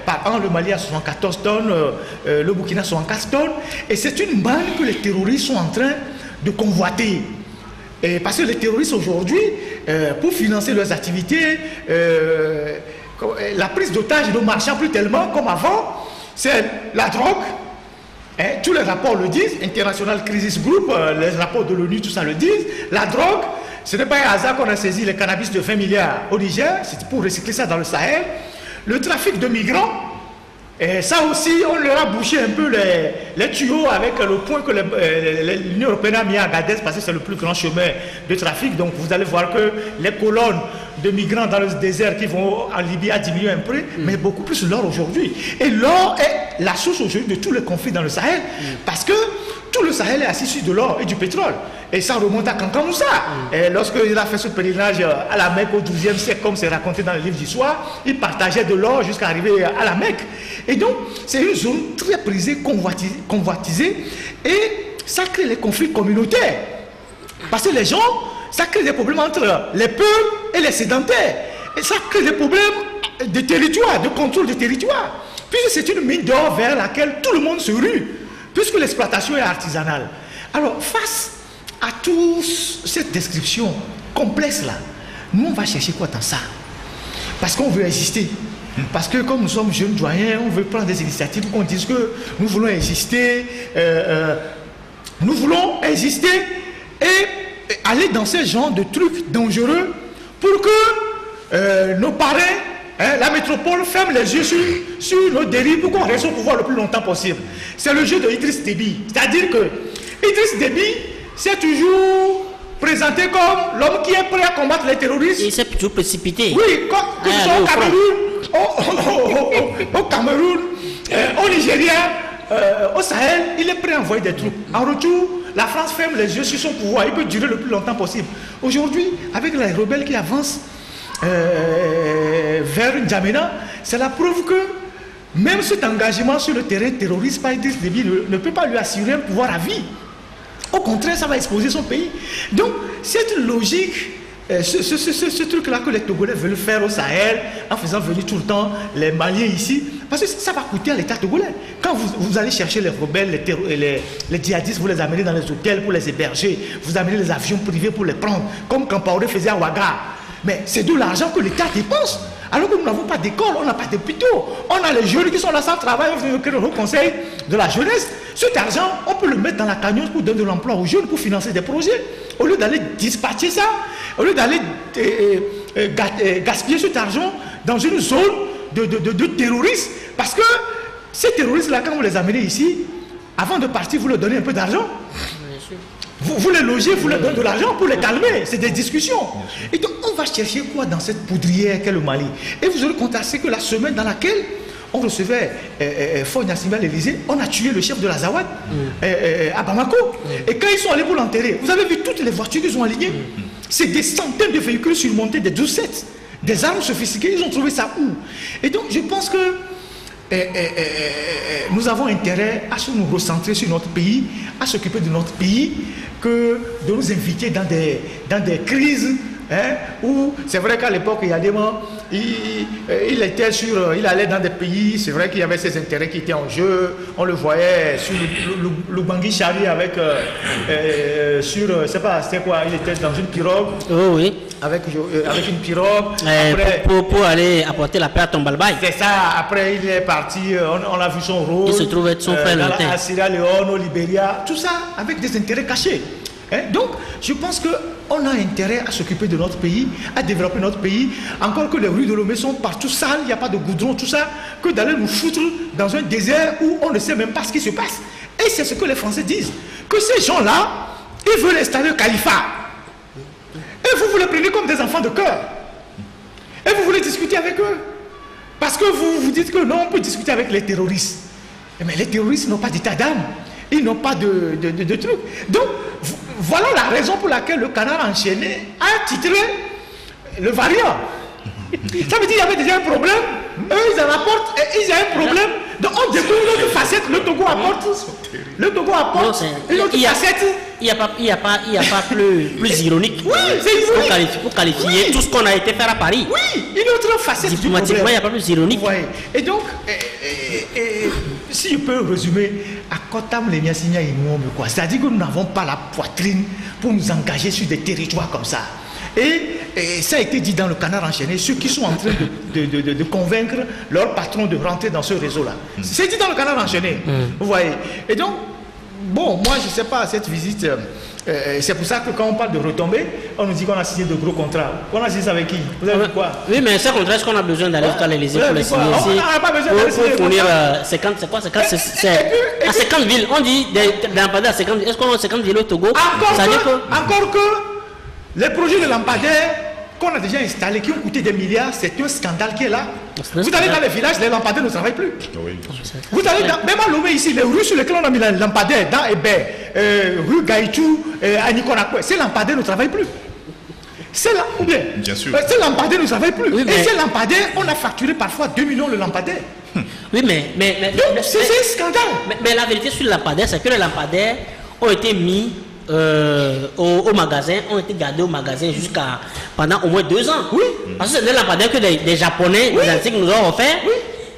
par an, le Mali a 74 tonnes, le Burkina 64 tonnes. Et c'est une manne que les terroristes sont en train de convoiter. Et parce que les terroristes aujourd'hui, pour financer leurs activités, la prise d'otages ne marche plus tellement comme avant. C'est la drogue, tous les rapports le disent, International Crisis Group, les rapports de l'ONU, tout ça le disent. La drogue, ce n'est pas un hasard qu'on a saisi le cannabis de 20 milliards au Niger, c'est pour recycler ça dans le Sahel. Le trafic de migrants, et ça aussi, on leur a bouché un peu les tuyaux avec le point que l'Union européenne a mis à Agadez, parce que c'est le plus grand chemin de trafic. Donc vous allez voir que les colonnes de migrants dans le désert qui vont en Libye a diminué un peu, mais beaucoup plus l'or aujourd'hui. Et l'or est la source aujourd'hui de tous les conflits dans le Sahel, parce que tout le Sahel est assis sur de l'or et du pétrole. Et ça remonte à Kankan Moussa. Et lorsqu'il a fait ce pèlerinage à la Mecque au XIIe siècle, comme c'est raconté dans le livre d'histoire, il partageait de l'or jusqu'à arriver à la Mecque. Et donc, c'est une zone très prisée, convoitisée, et ça crée les conflits communautaires. Parce que les gens, ça crée des problèmes entre les peuples et les sédentaires. Et ça crée des problèmes de territoire, de contrôle de territoire. Puisque c'est une mine d'or vers laquelle tout le monde se rue, puisque l'exploitation est artisanale. Alors, face à toute cette description complexe-là, nous, on va chercher quoi dans ça? Parce qu'on veut exister. Parce que comme nous sommes jeunes doyens, on veut prendre des initiatives pour qu'on dise que nous voulons exister, et aller dans ce genre de trucs dangereux pour que nos parrains, la métropole, ferme les yeux sur nos dérives pour qu'on reste au pouvoir le plus longtemps possible. C'est le jeu de Idriss Déby. C'est-à-dire que Idriss Déby s'est toujours présenté comme l'homme qui est prêt à combattre les terroristes. Il s'est plutôt précipité. Oui, que ce soit au Cameroun, au Nigeria, au Sahel, il est prêt à envoyer des troupes. En retour, la France ferme les yeux sur son pouvoir. Il peut durer le plus longtemps possible. Aujourd'hui, avec les rebelles qui avancent vers N'Djamena, c'est la preuve que même cet engagement sur le terrain terroriste par Idriss Déby ne peut pas lui assurer un pouvoir à vie. Au contraire, ça va exposer son pays. Donc, cette logique, ce truc-là que les Togolais veulent faire au Sahel, en faisant venir tout le temps les Maliens ici, parce que ça va coûter à l'État togolais. Quand vous allez chercher les rebelles, les djihadistes, vous les amenez dans les hôtels pour les héberger, vous amenez les avions privés pour les prendre, comme Compaoré faisait à Ouaga. Mais c'est de l'argent que l'État dépense. Alors que nous n'avons pas d'école, on n'a pas d'hôpitaux, on a les jeunes qui sont là sans travail, on veut créer le conseil de la jeunesse. Cet argent, on peut le mettre dans la cagnotte pour donner de l'emploi aux jeunes, pour financer des projets. Au lieu d'aller dispatcher ça, au lieu d'aller gaspiller cet argent dans une zone de terroristes. Parce que ces terroristes-là, quand vous les amenez ici, Avant de partir, vous leur donnez un peu d'argent. Vous les logez, vous leur donnez de l'argent pour les calmer. C'est des discussions. Et donc, on va chercher quoi dans cette poudrière qu'est le Mali? Et vous aurez constaté que la semaine dans laquelle on recevait Foy Nassimi à l'Élysée, on a tué le chef de la Zawad à Bamako. Et quand ils sont allés pour l'enterrer, vous avez vu toutes les voitures qu'ils ont alignées. C'est des centaines de véhicules surmontés, des 12-7, des armes sophistiquées. Ils ont trouvé ça où? Et donc, je pense que nous avons intérêt à nous recentrer sur notre pays, à s'occuper de notre pays, que de nous inviter dans des crises, où c'est vrai qu'à l'époque, il y a des moments, il allait dans des pays, c'est vrai qu'il y avait ses intérêts qui étaient en jeu, on le voyait sur le Bangui Chari avec, je sais pas, c'était quoi, il était dans une pirogue. Oh oui. Avec une pirogue. Après, pour aller apporter la paix à Tombalbaye. C'est ça, après il est parti, on a vu son rôle. Il se trouvait son frère à Sierra Leone, au Libéria, tout ça avec des intérêts cachés. Donc, je pense qu'on a intérêt à s'occuper de notre pays, à développer notre pays. Encore que les rues de Lomé sont partout sales, il n'y a pas de goudron, tout ça, que d'aller nous foutre dans un désert où on ne sait même pas ce qui se passe. Et c'est ce que les Français disent, que ces gens-là, ils veulent installer le califat. Et vous les prenez comme des enfants de cœur. Et vous voulez discuter avec eux. Parce que vous vous dites que non, on peut discuter avec les terroristes. Mais les terroristes n'ont pas d'état d'âme. Ils n'ont pas de trucs. Donc, voilà la raison pour laquelle le Canard enchaîné a titré le variant. Ça veut dire qu'il y avait déjà un problème. Eux, ils en apportent et ils ont un problème. Donc, on découvre une autre facette. Le Togo apporte. Le Togo apporte une autre facette. Il n'y a pas plus ironique. Oui, c'est ironique. Pour qualifier tout ce qu'on a été faire à Paris. Oui, une autre facette. Diplomatiquement, il n'y a pas plus ironique. Ouais. Et donc, si je peux résumer, à Kotam, les Niasigna et nous, quoi. C'est-à-dire que nous n'avons pas la poitrine pour nous engager sur des territoires comme ça. Et ça a été dit dans le Canard enchaîné, ceux qui sont en train de convaincre leur patron de rentrer dans ce réseau-là. C'est dit dans le Canard enchaîné. Vous voyez. Et donc, bon, moi, je ne sais pas, cette visite, c'est pour ça que quand on parle de retombées, on nous dit qu'on a signé de gros contrats. On a signé ça avec qui? Vous avez vu quoi? Oui, mais ces contrats, est-ce qu'on a besoin d'aller à l'Élysée pour les signer ici? On n'a pas besoin d'aller signer. Pour fournir 50, c'est quoi? À 50 villes. On dit des lampadaires à 50 villes. Est-ce qu'on a 50 villes au Togo? Encore que les projets de lampadaires qu'on a déjà installés, qui ont coûté des milliards, c'est un scandale qui est là. Vous allez dans les villages, les lampadaires ne travaillent plus. Vous allez dans, même à Lomé ici, les rues sur lesquelles on a mis les lampadaires, dans Hébert, rue Gaïtou, à Nikonakwe, ces lampadaires ne travaillent plus. Ces lampadaires ne travaillent plus. Oui, et ces lampadaires, on a facturé parfois 2 millions le lampadaire. Oui, mais c'est un scandale. Mais la vérité sur le lampadaire, c'est que les lampadaires ont été mis au magasin, ont été gardés au magasin pendant au moins 2 ans. Oui. Parce que c'est des lampadaires que des Japonais, des Asiatiques nous ont offert,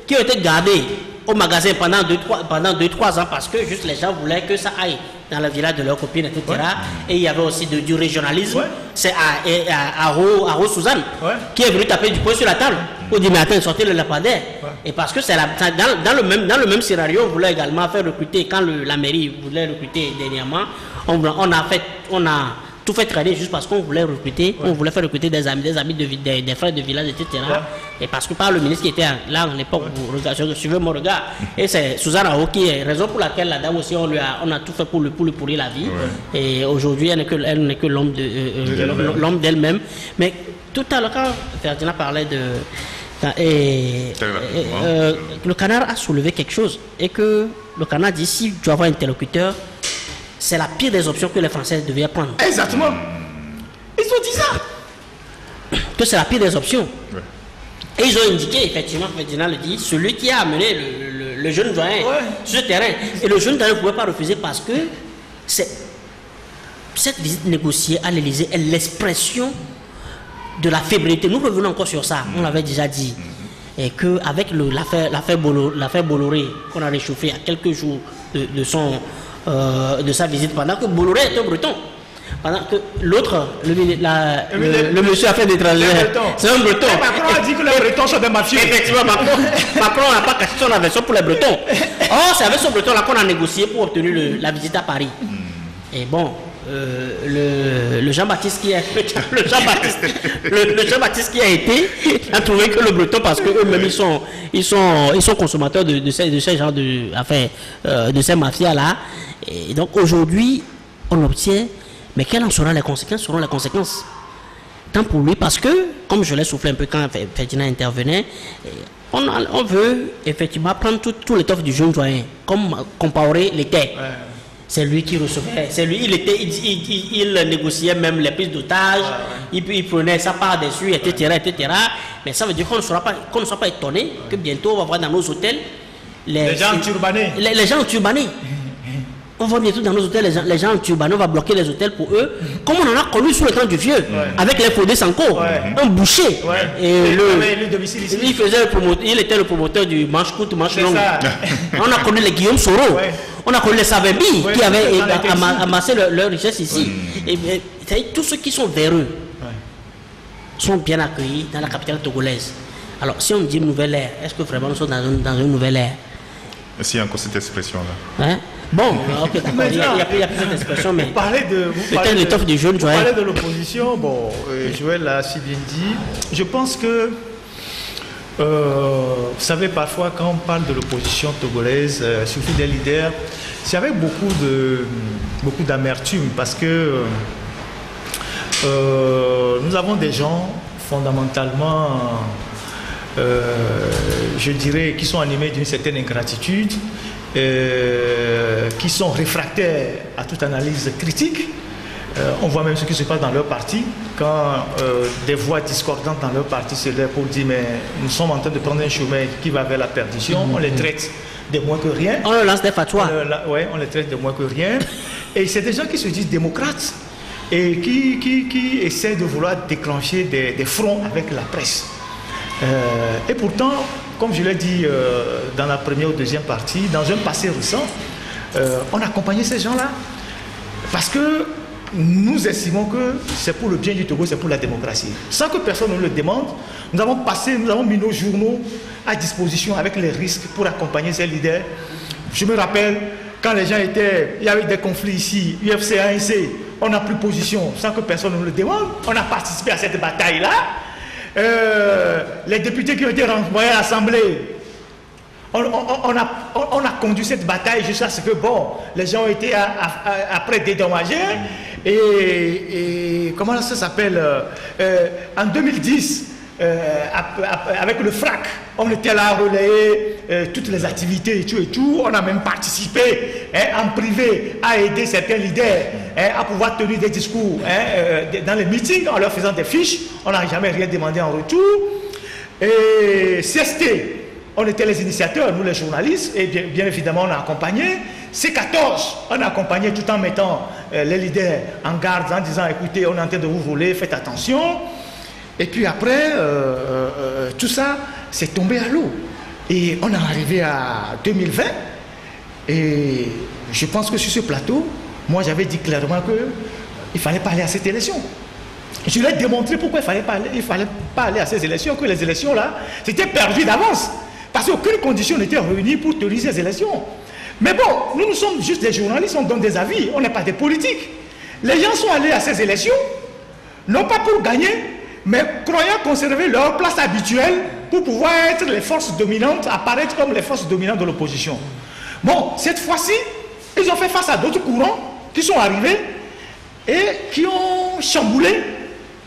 qui ont été gardés au magasin pendant 2-3 ans parce que juste les gens voulaient que ça aille dans le village de leurs copines, etc. Et il y avait aussi du régionalisme. C'est Aro Suzanne qui est venu taper du poing sur la table pour dire mais attends, sortez le lampadaire. Et parce que c'est dans le même scénario, on voulait également faire recruter, quand la mairie voulait recruter dernièrement, on a tout fait traîner juste parce qu'on voulait recruter, on voulait faire recruter des amis des frères de village, etc. Et parce que par le ministre qui était là à l'époque, suivez mon regard, et c'est Suzanne Aho qui est raison pour laquelle la dame aussi, on a tout fait pour lui pourrir la vie. Et aujourd'hui, elle n'est que l'homme d'elle-même. Mais tout à l'heure, quand Ferdinand parlait le Canard a soulevé quelque chose, et que le Canard dit si tu dois avoir un interlocuteur, c'est la pire des options que les Français devaient prendre. Exactement. Ils ont dit ça. Que c'est la pire des options. Et ils ont indiqué, effectivement, Ferdinand le dit, celui qui a amené le jeune doyen sur ce terrain. Et le jeune doyen ne pouvait pas refuser parce que cette visite négociée à l'Élysée est l'expression de la fébrilité. Nous revenons encore sur ça, on l'avait déjà dit. Et qu'avec l'affaire Bolloré, qu'on a réchauffé à quelques jours de sa visite, pendant que Bolloré est un breton, pendant que l'autre, le monsieur affaires étrangères, c'est un breton. Macron a dit que les bretons sont des mafieux. Effectivement, Macron n'a pas caché son aversion pour les bretons. Or, c'est avec ce breton là qu'on a négocié pour obtenir la visite à Paris. Et bon, le Jean-Baptiste qui a été a trouvé que le breton, parce que eux-mêmes ils sont consommateurs de ces genres de ces mafias là, et donc aujourd'hui on obtient, mais quelles en seront les conséquences? Tant pour lui, parce que comme je l'ai soufflé un peu quand Ferdinand intervenait, on veut effectivement prendre tout l'étoffe du jeune doyen, comme comparer les terres. Ouais. C'est lui qui recevait, c'est lui, il négociait même les prises d'otages, il prenait sa part dessus, etc. Mais ça veut dire qu'on ne soit pas étonné que bientôt on va voir dans nos hôtels les gens turbanés. Les gens turbanés. On va bientôt dans nos hôtels, les gens turbanés, on va bloquer les hôtels pour eux, comme on en a connu sous le temps du vieux, avec les Fodé Sanko, un boucher. Et il était le promoteur du manche courte, manche longue. On a connu les Guillaume Soro, on a connu les Savembi qui avaient amassé leur richesse ici. Et tous ceux qui sont véreux sont bien accueillis dans la capitale togolaise. Alors si on dit nouvelle ère, est-ce que vraiment nous sommes dans une nouvelle ère? S'il y a encore cette expression-là. Hein? Bon, ok, d'accord, il y a plus cette expression, mais vous parlez de l'opposition, bon, Joël l'a si bien dit. Je pense que, vous savez, parfois quand on parle de l'opposition togolaise, surtout des leaders, c'est avec beaucoup d'amertume, parce que nous avons des gens fondamentalement, je dirais, qui sont animés d'une certaine ingratitude, qui sont réfractaires à toute analyse critique. On voit même ce qui se passe dans leur parti, quand des voix discordantes dans leur parti se lèvent pour dire mais nous sommes en train de prendre un chemin qui va vers la perdition, on les traite de moins que rien. On leur lance des fatwas. On les traite de moins que rien. Et c'est des gens qui se disent démocrates et qui essaient de vouloir déclencher des fronts avec la presse. Et pourtant, comme je l'ai dit dans la première ou deuxième partie, dans un passé récent, on accompagnait ces gens-là parce que nous estimons que c'est pour le bien du Togo, c'est pour la démocratie. Sans que personne ne le demande, nous avons mis nos journaux à disposition avec les risques pour accompagner ces leaders. Je me rappelle, quand les gens il y avait des conflits ici, UFC, ANC, on a pris position sans que personne ne le demande. On a participé à cette bataille-là. Les députés qui ont été renvoyés à l'Assemblée, on a conduit cette bataille jusqu'à ce que, bon, les gens ont été après dédommagés. Et comment ça s'appelle, en 2010, avec le FRAC, on était là à relayer toutes les activités et tout. On a même participé en privé à aider certains leaders à pouvoir tenir des discours dans les meetings en leur faisant des fiches. On n'a jamais rien demandé en retour. Et CST, on était les initiateurs, nous les journalistes, et bien évidemment on a accompagné. C14, on a accompagné tout en mettant les leaders en garde, en disant écoutez, on est en train de vous voler, faites attention. Et puis après, tout ça s'est tombé à l'eau. Et on est arrivé à 2020. Et je pense que sur ce plateau, moi j'avais dit clairement qu'il ne fallait pas aller à cette élection. Je l'ai démontré pourquoi il ne fallait pas aller à ces élections, que les élections là, c'était perdu d'avance. Parce qu'aucune condition n'était réunie pour tenir ces élections. Mais bon, nous sommes juste des journalistes, on donne des avis, on n'est pas des politiques. Les gens sont allés à ces élections, non pas pour gagner, mais croyant conserver leur place habituelle pour pouvoir être les forces dominantes, apparaître comme les forces dominantes de l'opposition. Bon, cette fois-ci, ils ont fait face à d'autres courants qui sont arrivés et qui ont chamboulé,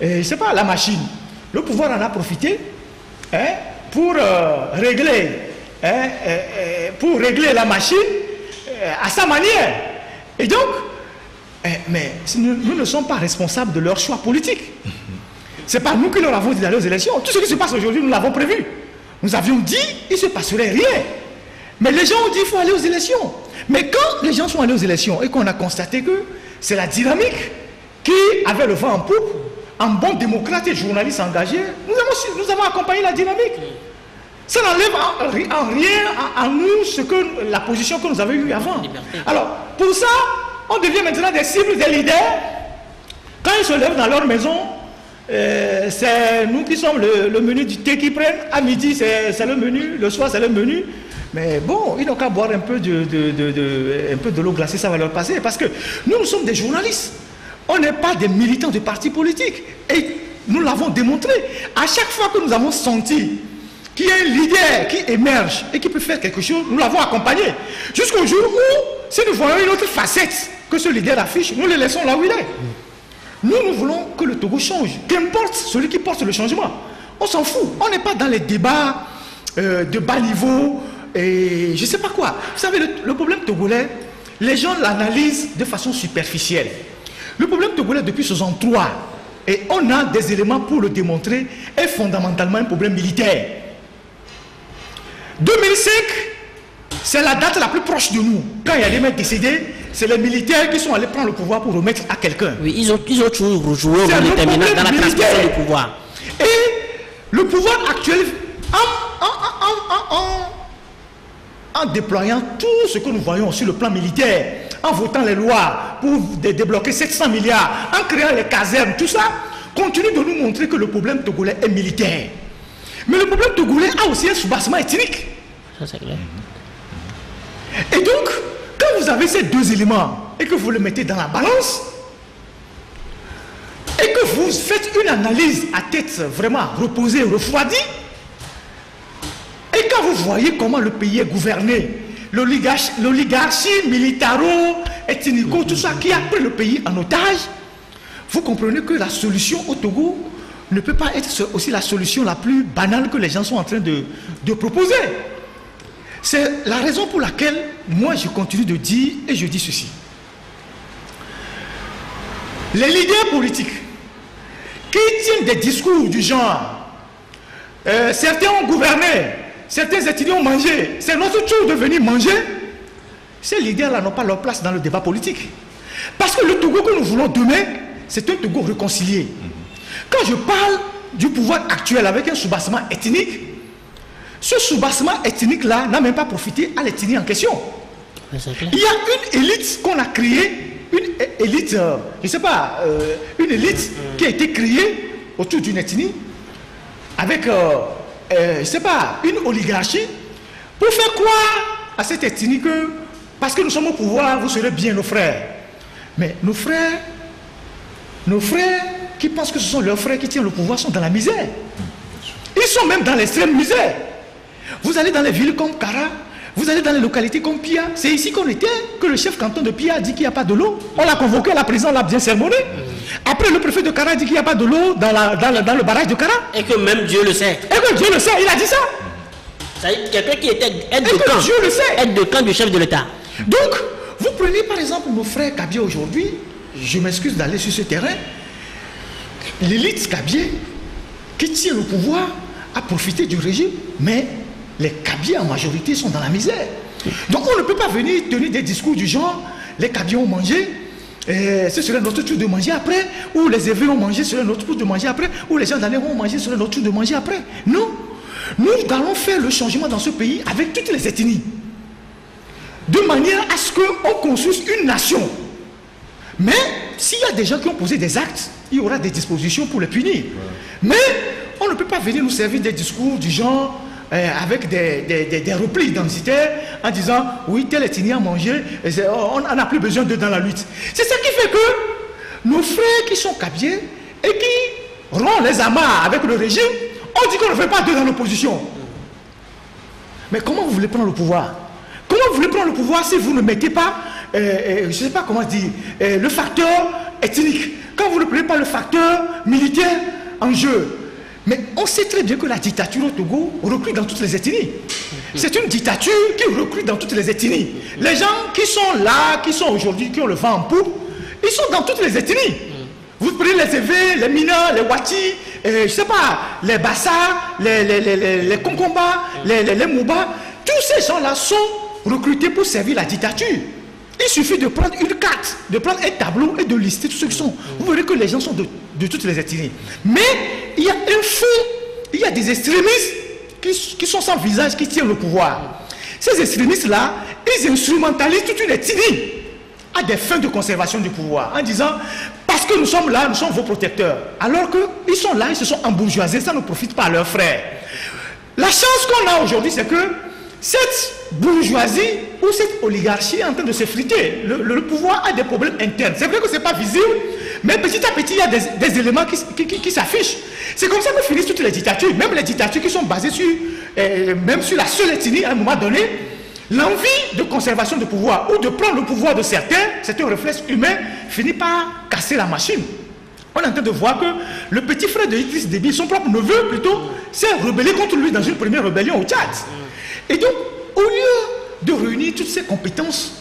c'est pas la machine. Le pouvoir en a profité pour régler la machine à sa manière. Et donc, mais nous ne sommes pas responsables de leur choix politique. Ce n'est pas nous qui leur avons dit d'aller aux élections. Tout ce qui se passe aujourd'hui, nous l'avons prévu. Nous avions dit qu'il ne se passerait rien. Mais les gens ont dit qu'il faut aller aux élections. Mais quand les gens sont allés aux élections et qu'on a constaté que c'est la dynamique qui avait le vent en poupe, en bon démocrate et journaliste engagé, nous avons accompagné la dynamique. Ça n'enlève en rien à nous la position que nous avions eue avant. Alors, pour ça, on devient maintenant des cibles des leaders. Quand ils se lèvent dans leur maison, c'est nous qui sommes le menu du thé qu'ils prennent. À midi, c'est le menu. Le soir, c'est le menu. Mais bon, ils n'ont qu'à boire un peu de l'eau glacée, ça va leur passer. Parce que nous sommes des journalistes. On n'est pas des militants de partis politiques. Et nous l'avons démontré. À chaque fois que nous avons senti qu'il y a un leader qui émerge et qui peut faire quelque chose, nous l'avons accompagné. Jusqu'au jour où, si nous voyons une autre facette que ce leader affiche, nous le laissons là où il est. Nous voulons que le Togo change. Qu'importe celui qui porte le changement. On s'en fout. On n'est pas dans les débats de bas niveau et je ne sais pas quoi. Vous savez, le problème togolais, les gens l'analysent de façon superficielle. Le problème togolais depuis 1963, et on a des éléments pour le démontrer, est fondamentalement un problème militaire. 2005, c'est la date la plus proche de nous. Quand il y a des mecs décédés, c'est les militaires qui sont allés prendre le pouvoir pour remettre à quelqu'un. Oui, ils ont toujours joué un rôle déterminant dans la transmission du pouvoir. Et le pouvoir actuel, en déployant tout ce que nous voyons sur le plan militaire, en votant les lois pour débloquer 700 milliards, en créant les casernes, tout ça, continue de nous montrer que le problème togolais est militaire. Mais le problème togolais a aussi un soubassement ethnique. Ça, c'est clair. Et donc, quand vous avez ces deux éléments et que vous les mettez dans la balance, et que vous faites une analyse à tête vraiment reposée, refroidie, et quand vous voyez comment le pays est gouverné, l'oligarchie militaro-ethnico, tout ça qui a pris le pays en otage, vous comprenez que la solution au Togo ne peut pas être aussi la solution la plus banale que les gens sont en train de proposer. C'est la raison pour laquelle moi je continue de dire, et je dis ceci. Les leaders politiques qui tiennent des discours du genre certains ont gouverné, certains étudiants ont mangé, c'est notre tour de venir manger, ces leaders-là n'ont pas leur place dans le débat politique. Parce que le Togo que nous voulons demain, c'est un Togo réconcilié. Quand je parle du pouvoir actuel avec un soubassement ethnique, ce soubassement ethnique-là n'a même pas profité à l'ethnie en question. Il y a une élite qu'on a créée, une élite, je ne sais pas, une élite qui a été créée autour d'une ethnie, avec, je ne sais pas, une oligarchie, pour faire croire à cette ethnie que, parce que nous sommes au pouvoir, vous serez bien nos frères. Mais nos frères qui pensent que ce sont leurs frères qui tiennent le pouvoir sont dans la misère. Ils sont même dans l'extrême misère. Vous allez dans les villes comme Kara, vous allez dans les localités comme Pia. C'est ici qu'on était, que le chef canton de Pia a dit qu'il n'y a pas de l'eau. On l'a convoqué, la présidente l'a bien sermonné. Après, le préfet de Kara a dit qu'il n'y a pas de l'eau dans le barrage de Kara. Et que même Dieu le sait. Et que Dieu le sait, il a dit ça. C'est quelqu'un qui était aide de camp du chef de l'État. Donc, vous prenez par exemple nos frères Kabia aujourd'hui, je m'excuse d'aller sur ce terrain, l'élite Kabia qui tient le pouvoir a profité du régime, mais les Kabia en majorité sont dans la misère. Donc on ne peut pas venir tenir des discours du genre, les Kabia ont mangé, ce serait notre tour de manger après, ou les évêques ont mangé, ce serait notre tour de manger après, ou les gens d'année ont mangé, ce serait notre tour de manger après. Non, nous allons faire le changement dans ce pays avec toutes les ethnies, de manière à ce qu'on construise une nation. Mais s'il y a des gens qui ont posé des actes, il y aura des dispositions pour les punir. Mais on ne peut pas venir nous servir des discours du genre avec des replis identitaires en disant oui, tel ethnie a mangé, on n'a plus besoin d'eux dans la lutte. C'est ça qui fait que nos frères qui sont Kabiens et qui rompent les amarres avec le régime, on dit qu'on ne fait pas d'eux dans l'opposition. Mais comment vous voulez prendre le pouvoir? Comment vous voulez prendre le pouvoir si vous ne mettez pas, je ne sais pas comment dire, le facteur ethnique? Quand vous ne prenez pas le facteur militaire en jeu? Mais on sait très bien que la dictature au Togo recrute dans toutes les ethnies. C'est une dictature qui recrute dans toutes les ethnies. Les gens qui sont là, qui sont aujourd'hui, qui ont le vent en poupe, ils sont dans toutes les ethnies. Vous prenez les Évés, les Mina, les Wati, je ne sais pas, les Bassa, les Konkomba, les Mouba, tous ces gens-là sont recrutés pour servir la dictature. Il suffit de prendre une carte, de prendre un tableau et de lister tous ceux qui sont. Vous verrez que les gens sont de toutes les ethnies. Mais il y a un fond, il y a des extrémistes qui sont sans visage, qui tiennent le pouvoir. Ces extrémistes-là, ils instrumentalisent toute une ethnie à des fins de conservation du pouvoir, en disant, parce que nous sommes là, nous sommes vos protecteurs. Alors qu'ils sont là, ils se sont embourgeoisés, ça ne profite pas à leurs frères. La chance qu'on a aujourd'hui, c'est que cette bourgeoisie ou cette oligarchie est en train de se friter. Le pouvoir a des problèmes internes. C'est vrai que ce n'est pas visible, Mais petit à petit, il y a des éléments qui s'affichent. C'est comme ça que finissent toutes les dictatures, même les dictatures qui sont basées même sur la seule ethnie à un moment donné. L'envie de conservation de pouvoir ou de prendre le pouvoir de certains, c'est un réflexe humain, finit par casser la machine. On est en train de voir que le petit frère de Idriss Déby, son propre neveu plutôt, s'est rebellé contre lui dans une première rébellion au Tchad. Et donc, au lieu de réunir toutes ces compétences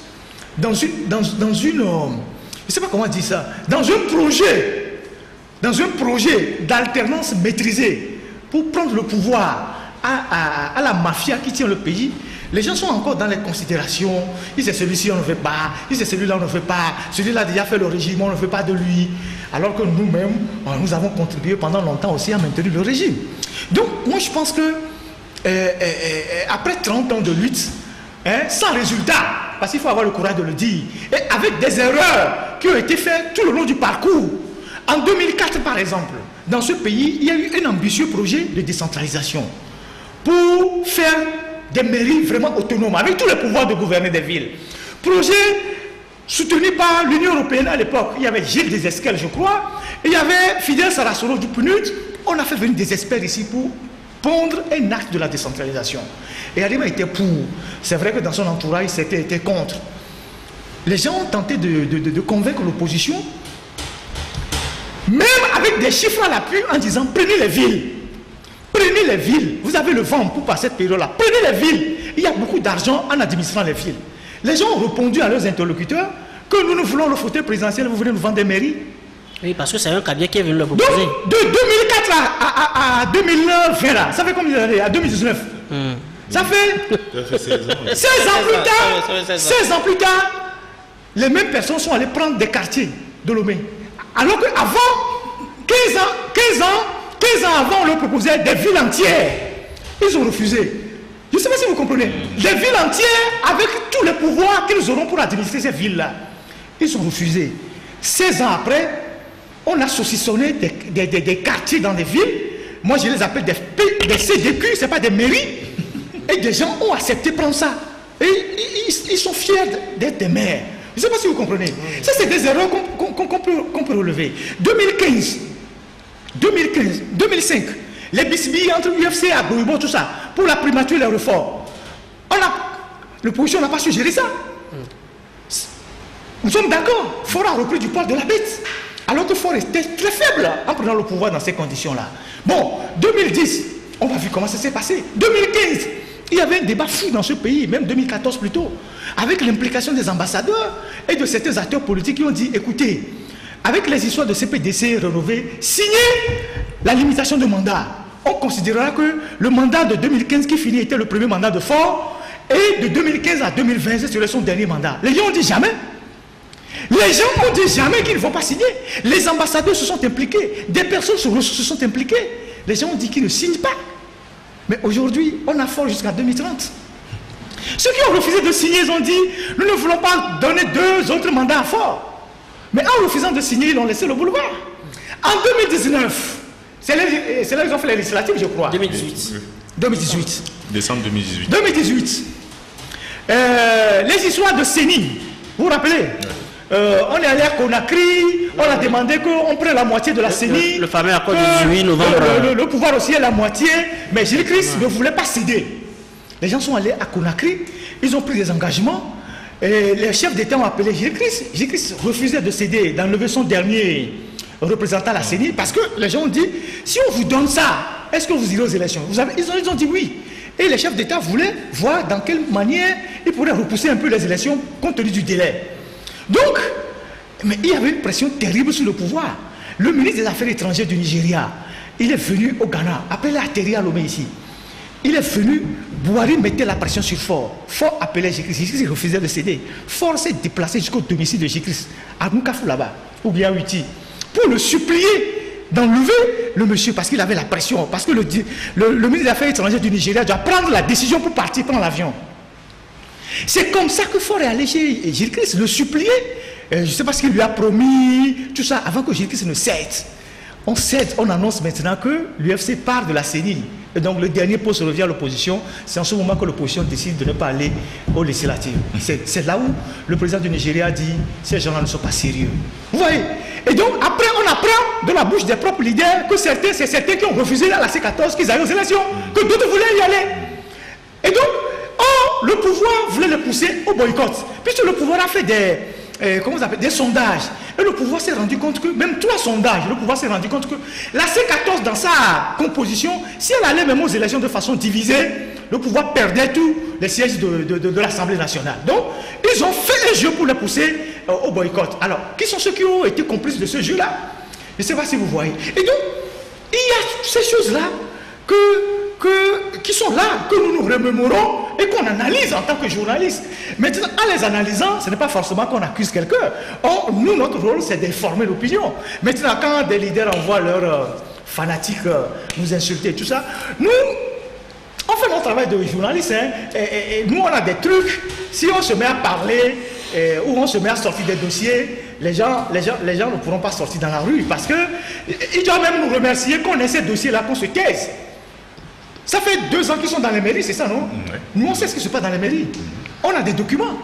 dans une je ne sais pas comment dire ça, dans un projet d'alternance maîtrisée pour prendre le pouvoir à la mafia qui tient le pays, les gens sont encore dans les considérations. Il c'est celui-ci, on ne veut pas. Il c'est celui-là, on ne veut pas. Celui-là a déjà fait le régime, on ne veut pas de lui. Alors que nous-mêmes, nous avons contribué pendant longtemps aussi à maintenir le régime. Donc, moi, je pense que après 30 ans de lutte, sans résultat, parce qu'il faut avoir le courage de le dire, et avec des erreurs qui ont été faites tout le long du parcours. En 2004, par exemple, dans ce pays, il y a eu un ambitieux projet de décentralisation pour faire des mairies vraiment autonomes, avec tous les pouvoirs de gouverner des villes. Projet soutenu par l'Union européenne à l'époque. Il y avait Gilles Desesquelles, je crois, et il y avait Fidel Sarasoro du PNUD. On a fait venir des experts ici pour pondre un acte de la décentralisation. Et Adema était pour. C'est vrai que dans son entourage, c'était était contre. Les gens ont tenté de convaincre l'opposition, même avec des chiffres à l'appui, en disant prenez les villes. Prenez les villes, vous avez le vent pour passer cette période-là. Prenez les villes, il y a beaucoup d'argent en administrant les villes. Les gens ont répondu à leurs interlocuteurs que nous voulons le fauteuil présidentiel, vous voulez nous vendre des mairies. Oui, parce que c'est un cabinet qui est venu le proposer. Donc, de 2004 à 2020, là, ça fait combien d'années? À 2019 Ça fait 16 ans plus tard. 16 ans plus tard, les mêmes personnes sont allées prendre des quartiers de Lomé. Alors qu'avant, 15 ans avant, on leur proposait des villes entières. Ils ont refusé. Je ne sais pas si vous comprenez. Des villes entières avec tous les pouvoirs qu'ils auront pour administrer ces villes-là. Ils ont refusé. 16 ans après, on a saucissonné des quartiers dans des villes. Moi, je les appelle des CDQ, ce n'est pas des mairies. Et des gens ont accepté de prendre ça. Et ils sont fiers d'être des maires. Je ne sais pas si vous comprenez. Ça, c'est des erreurs qu'on peut relever. 2005, les bisbilles entre l'UFC, Aboibo, tout ça, pour la primature et les réformes. L'opposition n'a pas su gérer ça. Nous sommes d'accord. Faure a repris du poil de la bête. Alors que Faure était très faible en prenant le pouvoir dans ces conditions-là. Bon, 2010, on va voir comment ça s'est passé. 2015, il y avait un débat fou dans ce pays, même 2014 plutôt, avec l'implication des ambassadeurs et de certains acteurs politiques qui ont dit, écoutez, avec les histoires de CPDC rénovées, signez la limitation de mandat. On considérera que le mandat de 2015 qui finit était le premier mandat de Faure, et de 2015 à 2020, ce serait son dernier mandat. Les gens ont dit jamais. Les gens ont dit jamais qu'ils ne vont pas signer. Les ambassadeurs se sont impliqués, des personnes se sont impliquées. Les gens ont dit qu'ils ne signent pas. Mais aujourd'hui, on a Faure jusqu'à 2030. Ceux qui ont refusé de signer, ils ont dit, nous ne voulons pas donner 2 autres mandats à Faure. Mais en refusant de signer, ils ont laissé le boulevard. En 2019, c'est là qu'ils ont fait les législatives, je crois. 2018. Décembre 2018. 2018. Les histoires de CENI, vous vous rappelez? On est allé à Conakry, on a demandé qu'on prenne la moitié de la CENI. Le fameux accord du 18 novembre. Le pouvoir aussi est la moitié, mais Gilles Christ ne voulait pas céder. Les gens sont allés à Conakry, ils ont pris des engagements. Et les chefs d'État ont appelé Gilles Christ. Gilles Christ refusait de céder, d'enlever son dernier représentant à la CENI, parce que les gens ont dit, si on vous donne ça, est-ce que vous irez aux élections? Ils ont dit oui. Et les chefs d'État voulaient voir dans quelle manière ils pourraient repousser un peu les élections compte tenu du délai. Donc, mais il y avait une pression terrible sur le pouvoir. Le ministre des Affaires étrangères du Nigeria, il est venu au Ghana, après il a atterri à Lomé ici. Il est venu, Bouhari mettait la pression sur Faure. Faure appelait Gilles Christ. Gilles Christ refusait de céder. Faure s'est déplacé jusqu'au domicile de Gilles Christ, à Moukafou là-bas, ou bien à Uti, pour le supplier d'enlever le monsieur parce qu'il avait la pression. Parce que le ministre des Affaires étrangères du Nigeria doit prendre la décision pour partir prendre l'avion. C'est comme ça que Faure est allé chez Gilles Christ, le supplier. Je ne sais pas ce qu'il lui a promis, tout ça, avant que Gilles Christ ne cède. On cède, on annonce maintenant que l'UFC part de la CENI. Et donc le dernier poste revient à l'opposition. C'est en ce moment que l'opposition décide de ne pas aller aux législatives. C'est là où le président du Nigeria dit, ces gens-là ne sont pas sérieux. Vous voyez? Et donc, après, on apprend de la bouche des propres leaders que c'est certains qui ont refusé la C14 qu'ils aillent aux élections, que d'autres voulaient y aller. Et donc, le pouvoir voulait le pousser au boycott. Puisque le pouvoir a fait des sondages. Et le pouvoir s'est rendu compte que, même 3 sondages, le pouvoir s'est rendu compte que la C14 dans sa composition, si elle allait même aux élections de façon divisée, le pouvoir perdait tous les sièges de l'Assemblée nationale. Donc, ils ont fait un jeu pour le pousser au boycott. Alors, qui sont ceux qui ont été complices de ce jeu-là? Je ne sais pas si vous voyez. Et donc, il y a ces choses-là qui sont là, que nous nous remémorons et qu'on analyse en tant que journaliste. Maintenant, en les analysant, ce n'est pas forcément qu'on accuse quelqu'un. Or, nous, notre rôle, c'est d'informer l'opinion. Maintenant, quand des leaders envoient leurs fanatiques nous insulter et tout ça, nous, on fait notre travail de journaliste. Et nous, on a des trucs. Si on se met à parler ou on se met à sortir des dossiers, les gens ne pourront pas sortir dans la rue parce qu'ils doivent même nous remercier qu'on ait ces dossiers-là, qu'on se taise. Ça fait 2 ans qu'ils sont dans les mairies, c'est ça, non? Oui. Nous, on sait ce qui se passe dans les mairies. On a des documents.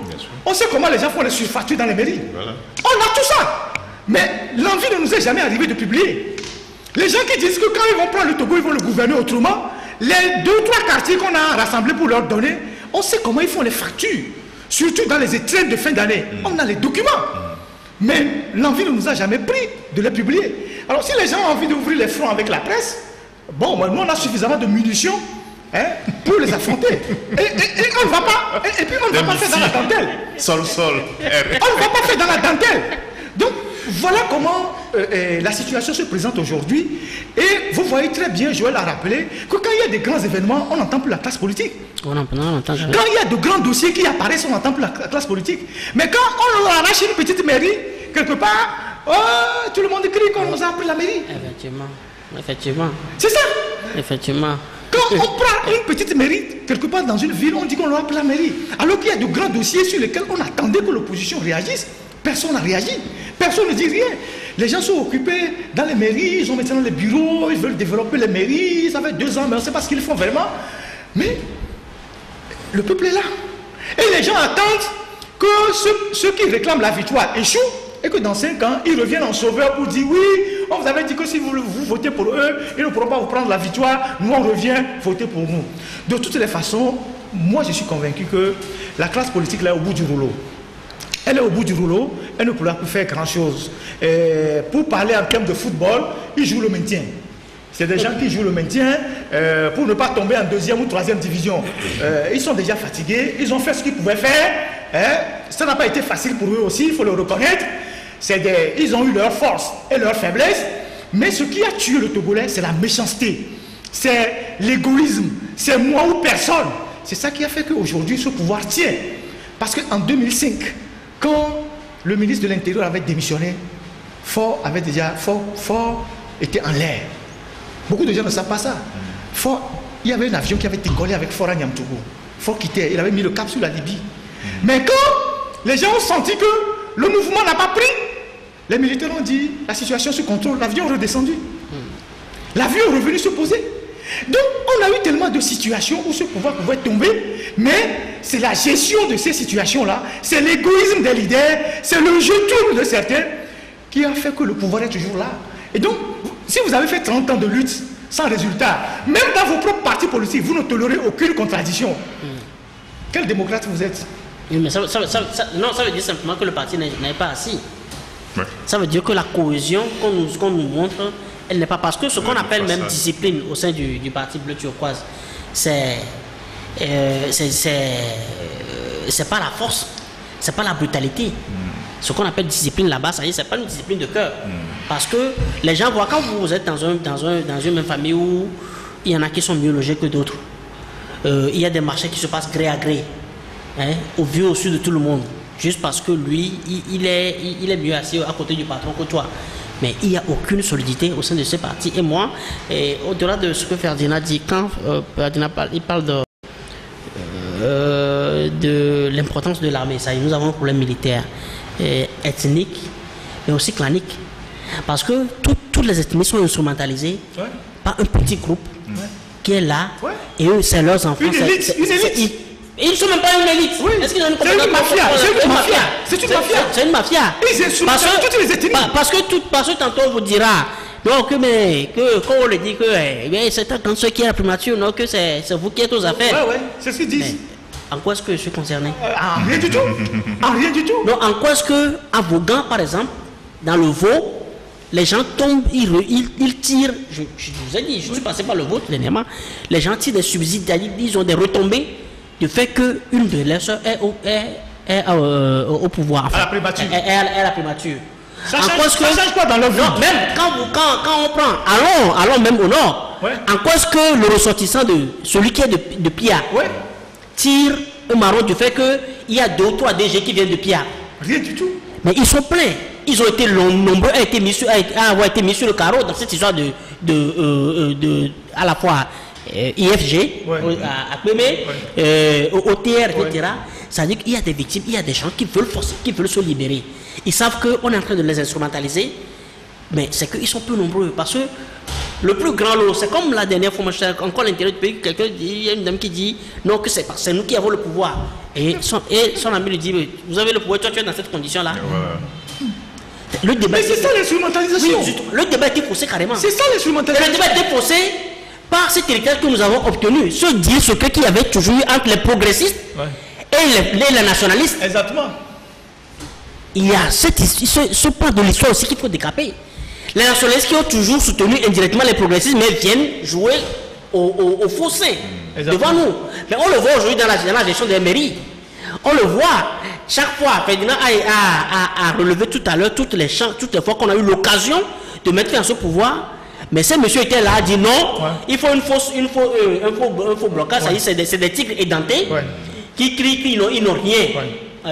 On sait comment les gens font les surfactures dans les mairies. Voilà. On a tout ça. Mais l'envie ne nous est jamais arrivée de publier. Les gens qui disent que quand ils vont prendre le Togo, ils vont le gouverner autrement, les 2-3 quartiers qu'on a rassemblés pour leur donner, on sait comment ils font les factures. Surtout dans les étreintes de fin d'année. On a les documents. Mais l'envie ne nous a jamais pris de les publier. Alors si les gens ont envie d'ouvrir les fronts avec la presse, bon, nous on a suffisamment de munitions pour les affronter. Et on ne va pas. Et puis on ne va pas faire dans la dentelle. Sol. On ne va pas faire dans la dentelle. Donc voilà comment la situation se présente aujourd'hui. Et vous voyez très bien, Joël a rappelé, que quand il y a des grands événements, on n'entend plus la classe politique. Quand il y a de grands dossiers qui apparaissent, on n'entend plus la classe politique. Mais quand on leur arrache une petite mairie, quelque part, tout le monde crie qu'on nous a pris la mairie. Effectivement. C'est ça. Effectivement. Quand on prend une petite mairie, quelque part dans une ville, on dit qu'on leur a pris la mairie. Alors qu'il y a de grands dossiers sur lesquels on attendait que l'opposition réagisse. Personne n'a réagi. Personne ne dit rien. Les gens sont occupés dans les mairies, ils ont maintenant les bureaux, ils veulent développer les mairies. Ça fait 2 ans, mais on ne sait pas ce qu'ils font vraiment. Mais le peuple est là. Et les gens attendent que ceux qui réclament la victoire échouent et que dans 5 ans, ils reviennent en sauveur pour dire oui, on vous avait dit que si vous votez pour eux, ils ne pourront pas vous prendre la victoire, nous on revient voter pour nous. De toutes les façons, moi je suis convaincu que la classe politique là est au bout du rouleau. Elle est au bout du rouleau, elle ne pourra plus faire grand chose. Pour parler en termes de football, ils jouent le maintien. C'est des gens qui jouent le maintien pour ne pas tomber en 2e ou 3e division. Ils sont déjà fatigués, ils ont fait ce qu'ils pouvaient faire. Ça n'a pas été facile pour eux aussi, il faut le reconnaître. Ils ont eu leur force et leur faiblesse. Mais ce qui a tué le Togolais, c'est la méchanceté. C'est l'égoïsme. C'est moi ou personne. C'est ça qui a fait qu'aujourd'hui, ce pouvoir tient. Parce qu'en 2005, quand le ministre de l'Intérieur avait démissionné, Faure était en l'air. Beaucoup de gens ne savent pas ça. Il y avait un avion qui avait décollé avec Faure à Niamtougou. Faure quittait, il avait mis le cap sur la Libye. Mais quand les gens ont senti que le mouvement n'a pas pris, les militaires ont dit la situation se contrôle, l'avion est redescendu. L'avion est revenu se poser. Donc on a eu tellement de situations où ce pouvoir pouvait tomber, mais c'est la gestion de ces situations-là, c'est l'égoïsme des leaders, c'est le jeu tourne de certains qui a fait que le pouvoir est toujours là. Et donc, si vous avez fait 30 ans de lutte sans résultat, même dans vos propres partis politiques, vous ne tolérez aucune contradiction. Quel démocrate vous êtes? Oui, mais ça veut dire simplement que le parti n'est pas assis. Ouais. Ça veut dire que la cohésion qu'on nous montre, elle n'est pas, parce que ce qu'on appelle même discipline au sein du parti bleu turquoise, c'est pas la force, c'est pas la brutalité. Ce qu'on appelle discipline là-bas, ça y est, c'est pas une discipline de cœur. Parce que les gens voient, quand vous êtes dans une même famille où il y en a qui sont mieux logés que d'autres, il y a des marchés qui se passent gré à gré, au vu au sud de tout le monde, juste parce que lui, il est mieux assis à côté du patron que toi. Mais il n'y a aucune solidité au sein de ces partis. Et moi, au-delà de ce que Ferdinand dit, quand Ferdinand parle de l'importance de l'armée, ça y est, nous avons un problème militaire, ethnique, mais aussi clanique. Parce que toutes les ethnies sont instrumentalisées par un petit groupe qui est là, et eux, c'est leurs enfants. Une élite. Ils ne sont même pas une élite. Oui. Est-ce qu'ils ont une C'est une mafia. C'est une mafia. C'est une mafia. C'est une mafia. Ils insultent toutes les ethnies. Parce que tantôt on vous dira, donc, quand on le dit que c'est un cancer qui est la primature, non, que c'est vous qui êtes aux affaires. Ouais, c'est ce qu'ils disent. En quoi est-ce que je suis concerné? En rien du tout. En rien du tout. Non, en quoi est-ce que, à Vaughan, par exemple, dans le Vaud, les gens tombent, ils tirent, je vous ai dit, je suis passé par le Vaud dernièrement, les gens tirent des subsides, ils ont des retombées du fait qu'une de leurs soeurs est au pouvoir. Enfin, à la primature. Est à la primature. Ça change quoi dans leur vie? Non, même quand on prend, allons même au nord, en quoi est-ce que le ressortissant de celui qui est de Pia tire un marron du fait qu'il y a 2 ou 3 DG qui viennent de Pia? Rien du tout. Mais ils sont pleins. Ils ont été nombreux à avoir été mis sur le carreau dans cette histoire à la fois IFG, à Pemé, OTR, etc. Ça veut dire qu'il y a des victimes, il y a des gens qui veulent se libérer. Ils savent qu'on est en train de les instrumentaliser, mais c'est qu'ils sont peu nombreux. Parce que le plus grand lot, c'est comme la dernière fois, encore à l'intérieur du pays, il y a une dame qui dit non, que c'est nous qui avons le pouvoir. Et son ami lui dit, vous avez le pouvoir, toi tu es dans cette condition-là. Le débat, mais c'est ça l'instrumentalisation. Oui, le débat était faussé carrément. C'est ça l'instrumentalisation. Et le débat était faussé par cet héritage que nous avons obtenu. Ce dire ce qu'il y avait toujours eu entre les progressistes et les nationalistes. Exactement. Il y a ce point de l'histoire aussi qu'il faut décaper. Les nationalistes qui ont toujours soutenu indirectement les progressistes, mais viennent jouer au fossé devant nous. Mais on le voit aujourd'hui dans la gestion des mairies. On le voit. Chaque fois, Ferdinand a relevé tout à l'heure toutes les fois qu'on a eu l'occasion de mettre en ce pouvoir. Mais ce monsieur était là, a dit non, il faut un faux blocage. C'est des tigres édentés qui crient qu'ils n'ont rien.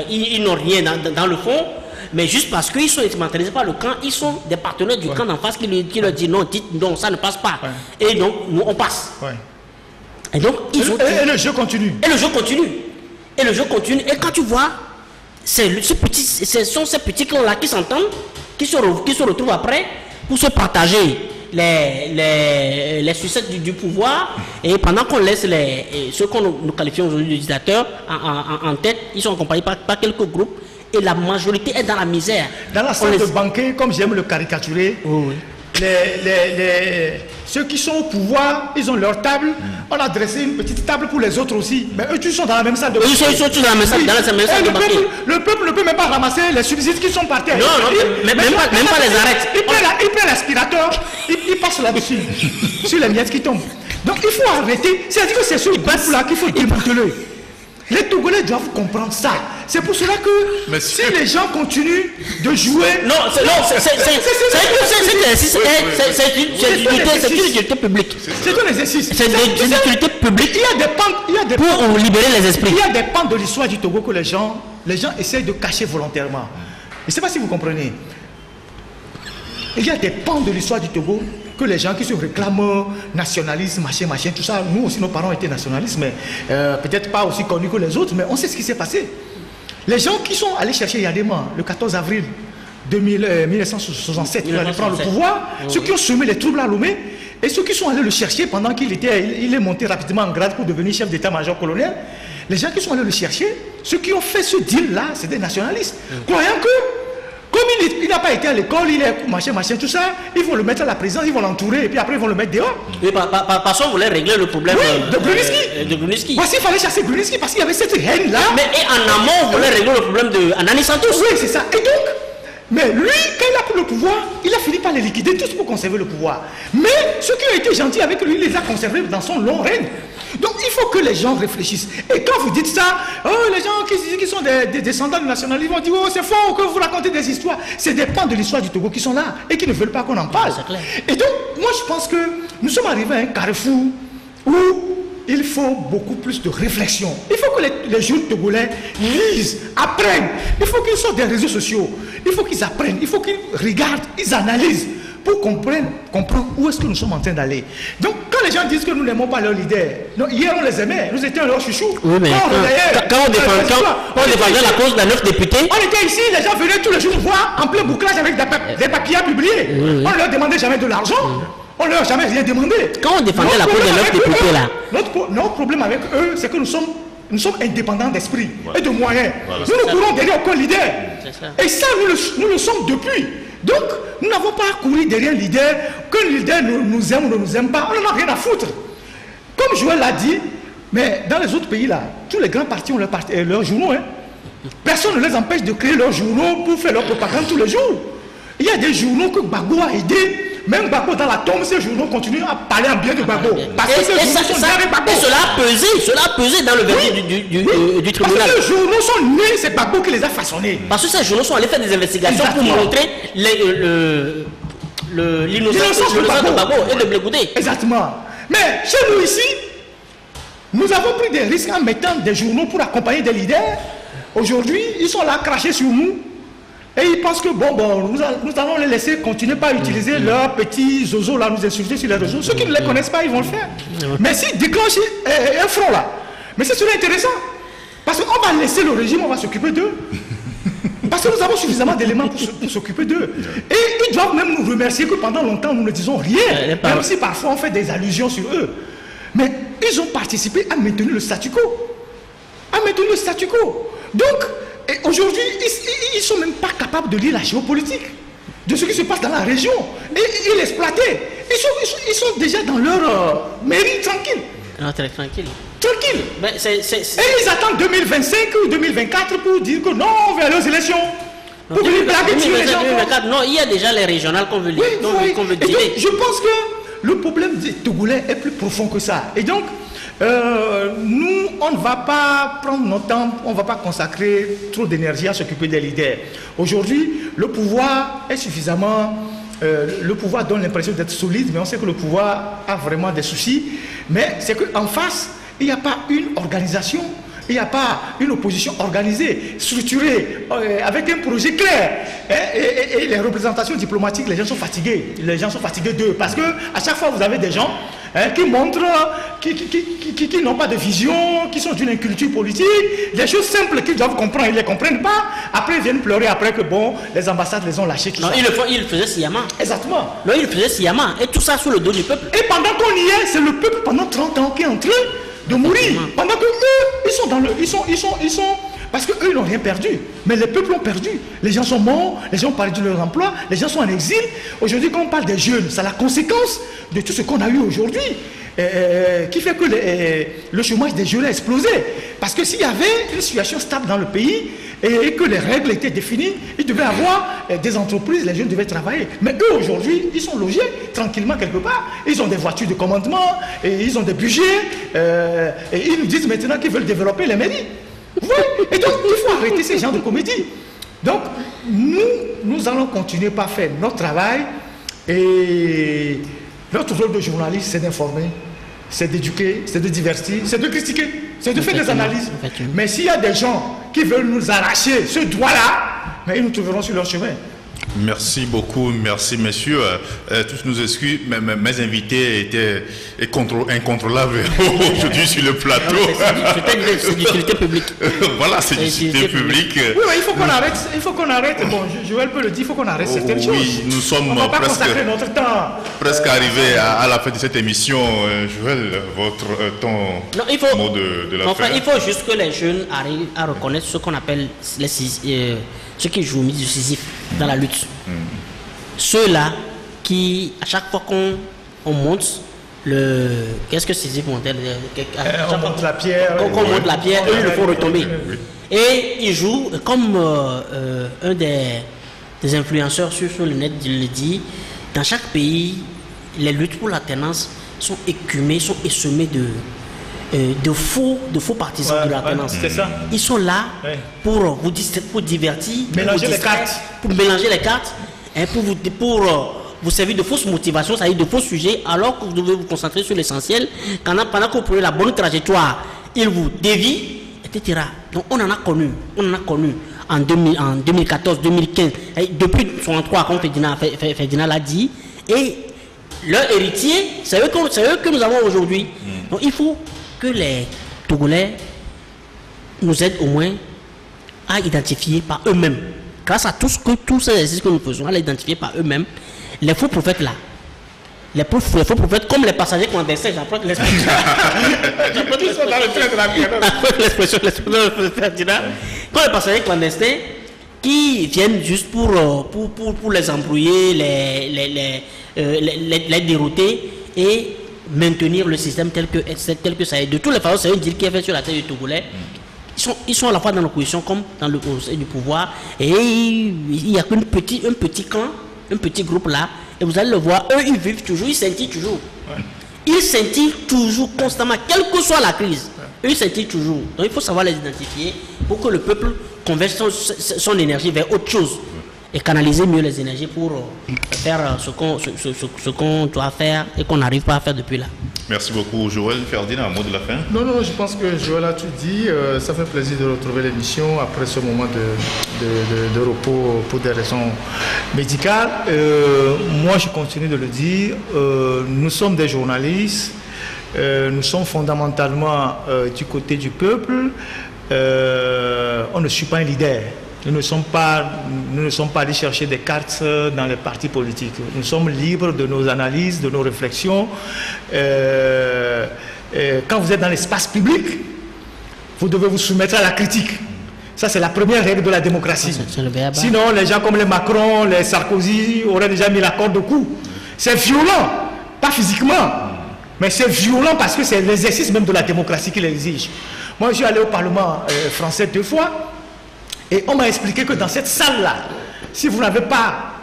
Ils n'ont rien dans le fond. Mais juste parce qu'ils sont instrumentalisés par le camp, ils sont des partenaires du camp d'en face qui leur disent non, dites non, ça ne passe pas. Et donc, nous, on passe. Et donc, et le jeu continue. Et le jeu continue. Et le jeu continue. Et quand tu vois, ce sont ces petits clans-là qui s'entendent, qui se retrouvent après pour se partager les succès du pouvoir. Et pendant qu'on laisse ceux qu'on nous qualifie aujourd'hui de dictateurs en tête, ils sont accompagnés par quelques groupes. Et la majorité est dans la misère. Dans la salle de banquet, comme j'aime le caricaturer, ceux qui sont au pouvoir, ils ont leur table. On a dressé une petite table pour les autres aussi. Mais eux, tous sont dans la même salle de banquet. Ils sont tous dans la même salle, de banquet. Le peuple ne peut même pas ramasser les subsides qui sont par terre. Non, même pas les arrêts. Il prend l'aspirateur, il passe là-dessus, sur les miettes qui tombent. Donc il faut arrêter. C'est-à-dire que c'est ce peuple-là qu'il faut démanteler. Les Togolais doivent comprendre ça. C'est pour cela que si les gens continuent de jouer... Non, c'est une utilité publique. C'est un exercice. C'est une utilité publique. Il y a des pour libérer les esprits. Il y a des pans de l'histoire du Togo que les gens essayent de cacher volontairement. Je ne sais pas si vous comprenez. Il y a des pans de l'histoire du Togo que les gens qui se réclament nationalisme, machin, tout ça, nous aussi nos parents étaient nationalistes, mais peut-être pas aussi connus que les autres, mais on sait ce qui s'est passé. Les gens qui sont allés chercher Yadema le 14 avril 1967, il allait prendre le pouvoir, ceux qui ont semé les troubles à Lomé, et ceux qui sont allés le chercher pendant qu'il est monté rapidement en grade pour devenir chef d'état-major colonel, les gens qui sont allés le chercher, ceux qui ont fait ce deal-là, c'est des nationalistes, croyant que comme il n'a pas été à l'école, il est machin, tout ça, ils vont le mettre à la présidence, ils vont l'entourer et puis après ils vont le mettre dehors. Oui, parce qu'on voulait régler le problème de Bruniski. Parce qu'il fallait chasser Bruniski, parce qu'il y avait cette haine-là. Mais en amont, on voulait régler le problème de Anani Santos. Oui, c'est ça. Et donc, mais lui, quand il a pris le pouvoir, il a fini par les liquider tous pour conserver le pouvoir. Mais ceux qui ont été gentils avec lui, il les a conservés dans son long règne. Donc il faut que les gens réfléchissent. Et quand vous dites ça, les gens qui sont des descendants du nationalisme vont dire oh c'est faux que vous racontez des histoires. C'est des pans de l'histoire du Togo qui sont là et qui ne veulent pas qu'on en parle. Et donc moi je pense que nous sommes arrivés à un carrefour où il faut beaucoup plus de réflexion. Il faut que les jeunes Togolais lisent, apprennent. Il faut qu'ils sortent des réseaux sociaux. Il faut qu'ils apprennent. Il faut qu'ils regardent, ils analysent pour comprendre où est-ce que nous sommes en train d'aller. Donc, quand les gens disent que nous n'aimons pas leurs leaders, non, hier on les aimait, nous étions leurs chouchous. Oui, mais quand on défendait la cause d'un 9 députés, on était ici, les gens venaient tous les jours nous voir en plein bouclage avec des papiers à publier. On ne leur demandait jamais de l'argent. On ne leur a jamais rien demandé. Quand on défendait la cause des 9 députés là. Notre problème avec eux, c'est que nous sommes nous sommes indépendants d'esprit et de moyens. Nous ne courons derrière aucun leader. Et ça, nous le sommes depuis. Donc, nous n'avons pas à courir derrière un leader, qu'un leader nous aime ou ne nous aime pas. On n'en a rien à foutre. Comme Joël l'a dit, mais dans les autres pays là, tous les grands partis ont leurs journaux. Hein. Personne ne les empêche de créer leurs journaux pour faire leur propagande tous les jours. Il y a des journaux que Gbagbo a aidés. Même Gbagbo dans la tombe, ces journaux continuent à parler en bien de Gbagbo. Parce que ces journaux sont derrière Gbagbo. Et cela a pesé dans le verdict du tribunal. Parce que ces journaux sont nés, c'est Gbagbo qui les a façonnés. Parce que ces journaux sont allés faire des investigations pour montrer l'innocence de Gbagbo et de Blé Goudé. Exactement. Mais chez nous ici, nous avons pris des risques en mettant des journaux pour accompagner des leaders. Aujourd'hui, ils sont là crachés sur nous. Et ils pensent que nous allons les laisser continuer par utiliser leurs petits zozos là, nous insulter sur les réseaux. Ceux qui ne les connaissent pas, ils vont le faire. Mais s'ils déclenchent un front là, mais c'est intéressant. Parce qu'on va laisser le régime, on va s'occuper d'eux. Parce que nous avons suffisamment d'éléments pour s'occuper d'eux. Et ils doivent même nous remercier que pendant longtemps, nous ne disons rien. Même si parfois on fait des allusions sur eux. Mais ils ont participé à maintenir le statu quo. Donc, aujourd'hui, ils ne sont même pas capables de lire la géopolitique de ce qui se passe dans la région. Et ils l'exploitaient. Ils sont déjà dans leur mairie tranquille. Non, très tranquille. Tranquille. Mais et ils attendent 2025 ou 2024 pour dire que non, on va aller aux élections. Pour venir blaguer sur les gens. Non, il y a déjà les régionales qu'on veut lire. Oui, je pense que le problème des Togolais est plus profond que ça. Et donc, nous, on ne va pas prendre notre temps, on ne va pas consacrer trop d'énergie à s'occuper des leaders. Aujourd'hui, le pouvoir est suffisamment... le pouvoir donne l'impression d'être solide, mais on sait que le pouvoir a vraiment des soucis. Mais c'est qu'en face, il n'y a pas une organisation, il n'y a pas une opposition organisée, structurée, avec un projet clair. Et les représentations diplomatiques, les gens sont fatigués. Les gens sont fatigués d'eux. Parce qu'à chaque fois, vous avez des gens qui montrent, qui n'ont pas de vision, qui sont d'une inculture politique, des choses simples qu'ils doivent comprendre, ils ne les comprennent pas. Après, ils viennent pleurer après que les ambassades les ont lâchés. Non, ils le faisaient sciemment. Exactement. Non, ils le faisaient sciemment. Et tout ça sous le dos du peuple. Et pendant qu'on y est, c'est le peuple pendant 30 ans qui est en train de mourir. Pendant que eux, ils sont dans le... Ils sont parce qu'eux, ils n'ont rien perdu. Mais les peuples ont perdu. Les gens sont morts, les gens ont perdu leur emploi, les gens sont en exil. Aujourd'hui, quand on parle des jeunes, c'est la conséquence de tout ce qu'on a eu aujourd'hui. Qui fait que le chômage des jeunes a explosé. Parce que s'il y avait une situation stable dans le pays et que les règles étaient définies, il devait y avoir des entreprises, les jeunes devaient travailler. Mais eux, aujourd'hui, ils sont logés tranquillement quelque part. Ils ont des voitures de commandement, et ils ont des budgets, et ils nous disent maintenant qu'ils veulent développer les mairies. Oui. Et donc, il faut arrêter ces genres de comédie. Donc, nous allons continuer par faire notre travail. Et notre rôle de journaliste, c'est d'informer, c'est d'éduquer, c'est de divertir, c'est de critiquer, c'est de faire des analyses. Mais s'il y a des gens qui veulent nous arracher ce droit-là, mais ils nous trouveront sur leur chemin. Merci beaucoup, merci messieurs. Tous nos excuses, mes invités étaient incontrôlables aujourd'hui sur le plateau. C'est d'utilité publique. Voilà, c'est d'utilité publique. Oui, il faut qu'on arrête. Bon, Joël peut le dire, il faut qu'on arrête certaines choses. Oui, nous sommes notre temps. Presque arrivés à la fin de cette émission. Joël, ton mot de la fin. Il faut juste que les jeunes arrivent à reconnaître ce qu'on appelle ceux qui jouent du Sisyphe dans la lutte. Ceux-là qui, à chaque fois qu'on monte qu'est-ce que Sisyphe montait on monte la pierre. Quand on monte la pierre, eux, ils le font retomber. Et ils jouent, comme un des influenceurs sur le net le dit, dans chaque pays, les luttes pour l'alternance sont écumées, sont essemées de faux partisans de l'alternance. Ils sont là pour divertir, pour mélanger les cartes, et pour vous servir de fausses motivations, c'est-à-dire de faux sujets, alors que vous devez vous concentrer sur l'essentiel. Pendant que vous prenez la bonne trajectoire, ils vous dévient, etc. Donc on en a connu en 2014, 2015, et depuis 63, comme Ferdinand l'a dit, et leur héritier, c'est eux que nous avons aujourd'hui. Donc il faut que les Togolais nous aident au moins à identifier par eux-mêmes, grâce à tous ces exercices que nous faisons, à l'identifier par eux-mêmes, les faux prophètes là. les faux prophètes, comme les passagers clandestins, j'apprends l'expression. Comme les passagers clandestins qui viennent juste pour les embrouiller, les dérouter et maintenir le système tel que ça est. De toutes les façons, c'est un deal qui est fait sur la terre du Togolais. Ils sont à la fois dans l'opposition comme dans le conseil du pouvoir. Et il n'y a qu'un petit camp, un petit groupe là. Et vous allez le voir, eux, ils vivent toujours, ils scintillent toujours. Ouais. Ils scintillent toujours, constamment, quelle que soit la crise. Eux, ils scintillent toujours. Donc il faut savoir les identifier pour que le peuple converge son énergie vers autre chose. Et canaliser mieux les énergies pour faire ce qu'on doit faire et qu'on n'arrive pas à faire depuis là. Merci beaucoup. Joël Ferdinand, un mot de la fin? Non, je pense que Joël a tout dit. Ça fait plaisir de retrouver l'émission après ce moment de repos pour des raisons médicales. Moi, je continue de le dire. Nous sommes des journalistes. Nous sommes fondamentalement du côté du peuple. On ne suit pas un leader. Nous ne sommes pas allés chercher des cartes dans les partis politiques. Nous sommes libres de nos analyses, de nos réflexions. Quand vous êtes dans l'espace public, vous devez vous soumettre à la critique. Ça, c'est la première règle de la démocratie. Sinon, les gens comme les Macron, les Sarkozy auraient déjà mis la corde au cou. C'est violent, pas physiquement, mais c'est violent parce que c'est l'exercice même de la démocratie qui l'exige. Moi, je suis allé au Parlement français 2 fois. Et on m'a expliqué que dans cette salle-là, si vous n'avez pas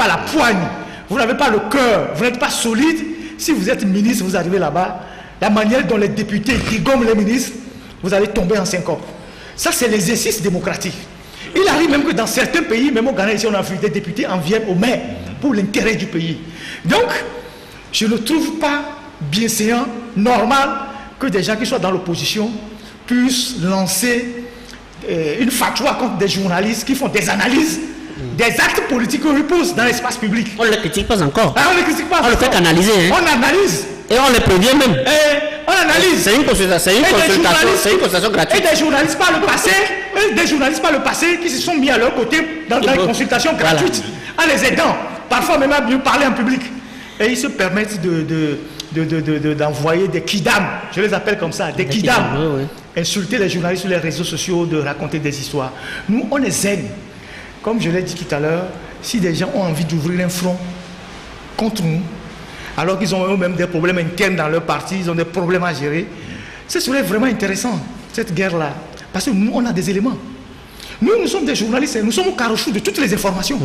la poigne, vous n'avez pas le cœur, vous n'êtes pas solide, si vous êtes ministre, vous arrivez là-bas, la manière dont les députés dégomment les ministres, vous allez tomber en syncope. Ça, c'est l'exercice démocratique. Il arrive même que dans certains pays, même au Ghana, ici, on a vu des députés en viennent au maire pour l'intérêt du pays. Donc, je ne trouve pas bienséant, normal, que des gens qui soient dans l'opposition puissent lancer une fatwa contre des journalistes qui font des analyses, des actes politiques qu'on repose dans l'espace public. On ne les critique pas encore. On ne les critique pas. On le fait canaliser. Hein. On analyse. Et on les prévient même. On analyse. C'est une consultation gratuite. Et des journalistes par le passé, qui se sont mis à leur côté dans des consultations gratuites, en les aidant, parfois même à mieux parler en public. Et ils se permettent d'envoyer des kidam, je les appelle comme ça, des kidam, insulter les journalistes sur les réseaux sociaux, de raconter des histoires. Nous, on est zen. Comme je l'ai dit tout à l'heure, si des gens ont envie d'ouvrir un front contre nous, alors qu'ils ont eux-mêmes des problèmes internes dans leur parti, ils ont des problèmes à gérer, ce serait vraiment intéressant, cette guerre-là. Parce que nous, on a des éléments. Nous sommes des journalistes, nous sommes au carrefour de toutes les informations.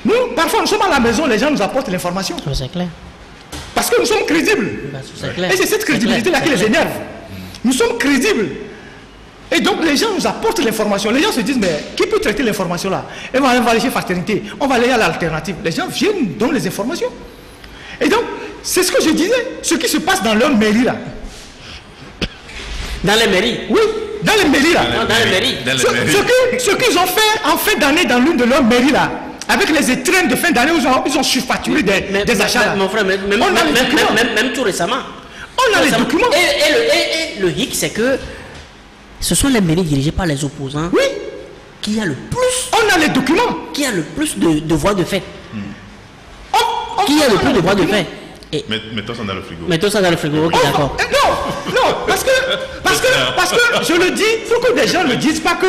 Nous, parfois, nous sommes à la maison, les gens nous apportent l'information. C'est clair. Parce que nous sommes crédibles. Et c'est cette crédibilité-là qui les énerve. Nous sommes crédibles. Et donc les gens nous apportent l'information. Les gens se disent, mais qui peut traiter l'information-là? Et on va aller chez Fraternité, on va aller à l'alternative. Les gens viennent donner les informations. Et donc, c'est ce que je disais, ce qui se passe dans leur mairie là. Dans les mairies? Oui, dans les mairies là. Dans les mairies. Ce qu'ils ont fait en fin d'année dans l'une de leurs mairies là, avec les étrennes de fin d'année, ils ont surfacturé des achats là. Mon frère, même tout récemment. On a les documents. Et le hic, c'est que ce sont les mairies dirigées par les opposants qui a le plus. On a les documents. Qui a le plus de voix de fait. Qui a le plus de voix de fait. Mettons ça dans le frigo. Mettons ça dans le frigo, ok, d'accord. Non, parce que je le dis, il faut que des gens ne disent pas que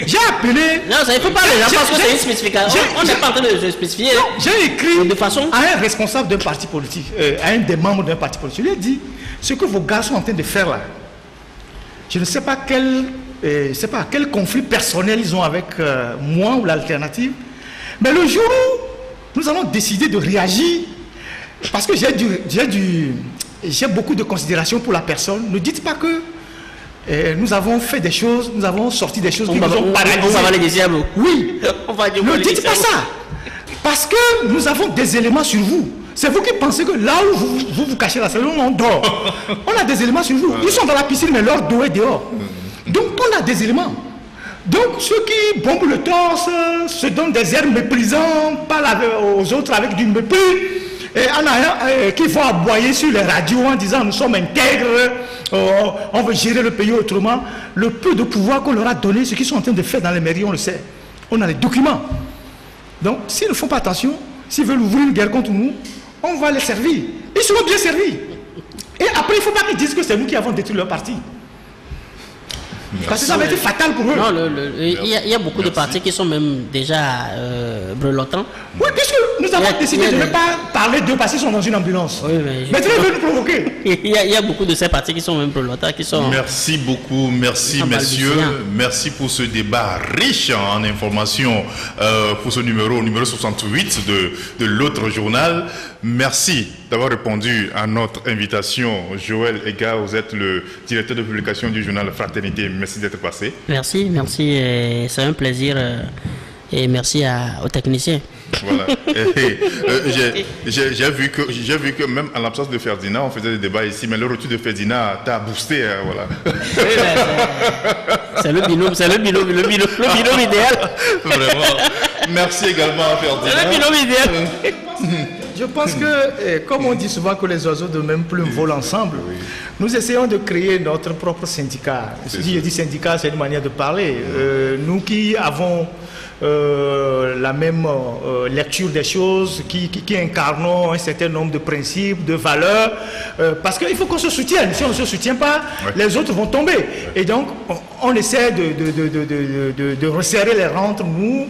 j'ai appelé. Non, ça ne faut pas les gens parce que c'est une spécification. On n'est pas en train de se spécifier. J'ai écrit de façon à un responsable d'un parti politique, à un des membres d'un parti politique. Je lui ai dit, ce que vos gars sont en train de faire là, je ne sais pas quel conflit personnel ils ont avec moi ou l'alternative, mais le jour où nous allons décider de réagir, parce que j'ai beaucoup de considération pour la personne. Ne dites pas que nous avons fait des choses, nous avons sorti des choses qui nous ont paralysés. On va aller des diables. Oui. Ne dites pas ça. Parce que nous avons des éléments sur vous. C'est vous qui pensez que là où vous cachez la salle, on dort. On a des éléments sur vous. Ils sont dans la piscine, mais leur dos est dehors. Donc on a des éléments. Donc ceux qui bombent le torse, se donnent des airs méprisants, parlent aux autres avec du mépris, et qui vont aboyer sur les radios en disant nous sommes intègres, on veut gérer le pays autrement. Le peu de pouvoir qu'on leur a donné, ce qu'ils sont en train de faire dans les mairies, on le sait. On a les documents. Donc s'ils ne font pas attention, s'ils veulent ouvrir une guerre contre nous, on va les servir. Ils seront bien servis. Et après, il ne faut pas qu'ils disent que c'est nous qui avons détruit leur parti. Parce que ça va être fatal pour eux. Non, il y a beaucoup de partis qui sont même déjà brelottants. Oui, puisque nous avons décidé de ne pas parler d'eux parce qu'ils sont dans une ambulance. Oui, maintenant, ils veulent nous provoquer. Il y a beaucoup de ces partis qui sont même brelottants, qui sont... Merci beaucoup, merci messieurs. Merci pour ce débat riche en informations pour ce numéro 68 de l'autre journal. Merci d'avoir répondu à notre invitation. Joël Ega, vous êtes le directeur de publication du journal Fraternité. Merci d'être passé. Merci. C'est un plaisir et merci aux techniciens. Voilà. J'ai vu que même en l'absence de Ferdinand, on faisait des débats ici, mais le retour de Ferdinand t'a boosté. Voilà. C'est le binôme idéal. Vraiment. Merci également à Ferdinand. C'est le binôme idéal. Je pense que, comme on dit souvent que les oiseaux de même plume volent ensemble, nous essayons de créer notre propre syndicat. Je dis syndicat, c'est une manière de parler. Nous qui avons la même lecture des choses, qui incarnons un certain nombre de principes, de valeurs, parce qu'il faut qu'on se soutienne. Si on ne se soutient pas, les autres vont tomber. Et donc, on essaie de resserrer les rangs entre nous.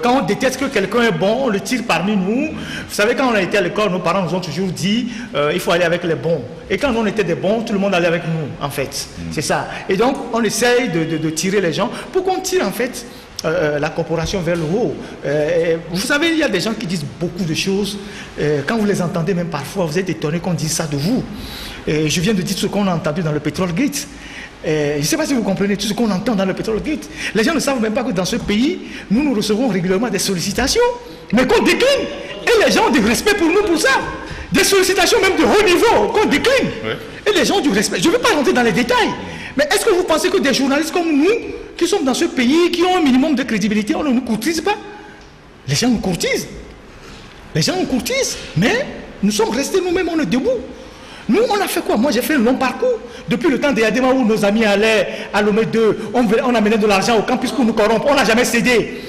Quand on déteste que quelqu'un est bon, on le tire parmi nous. Vous savez, quand on a été à l'école, nos parents nous ont toujours dit il faut aller avec les bons. Et quand on était des bons, tout le monde allait avec nous, en fait. C'est ça. Et donc, on essaye de tirer les gens pour qu'on tire, en fait, la corporation vers le haut. Vous savez, il y a des gens qui disent beaucoup de choses. Quand vous les entendez, même parfois, vous êtes étonné qu'on dise ça de vous. Je viens de dire ce qu'on a entendu dans le Petrol Gate. Je ne sais pas si vous comprenez tout ce qu'on entend dans le Petrol Gate. Les gens ne savent même pas que dans ce pays, nous recevons régulièrement des sollicitations, mais qu'on décline. Et les gens ont du respect pour nous pour ça. Des sollicitations même de haut niveau qu'on décline. Et les gens ont du respect. Je ne veux pas rentrer dans les détails. Mais est-ce que vous pensez que des journalistes comme nous, qui sommes dans ce pays, qui ont un minimum de crédibilité, on ne nous courtise pas? Les gens nous courtisent. Les gens nous courtisent. Mais nous sommes restés nous-mêmes, on est debout. Nous, on a fait quoi? Moi, j'ai fait un long parcours. Depuis le temps de Yadema où nos amis allaient à l'OME 2, on amenait de l'argent au campus pour nous corrompre. On n'a jamais cédé.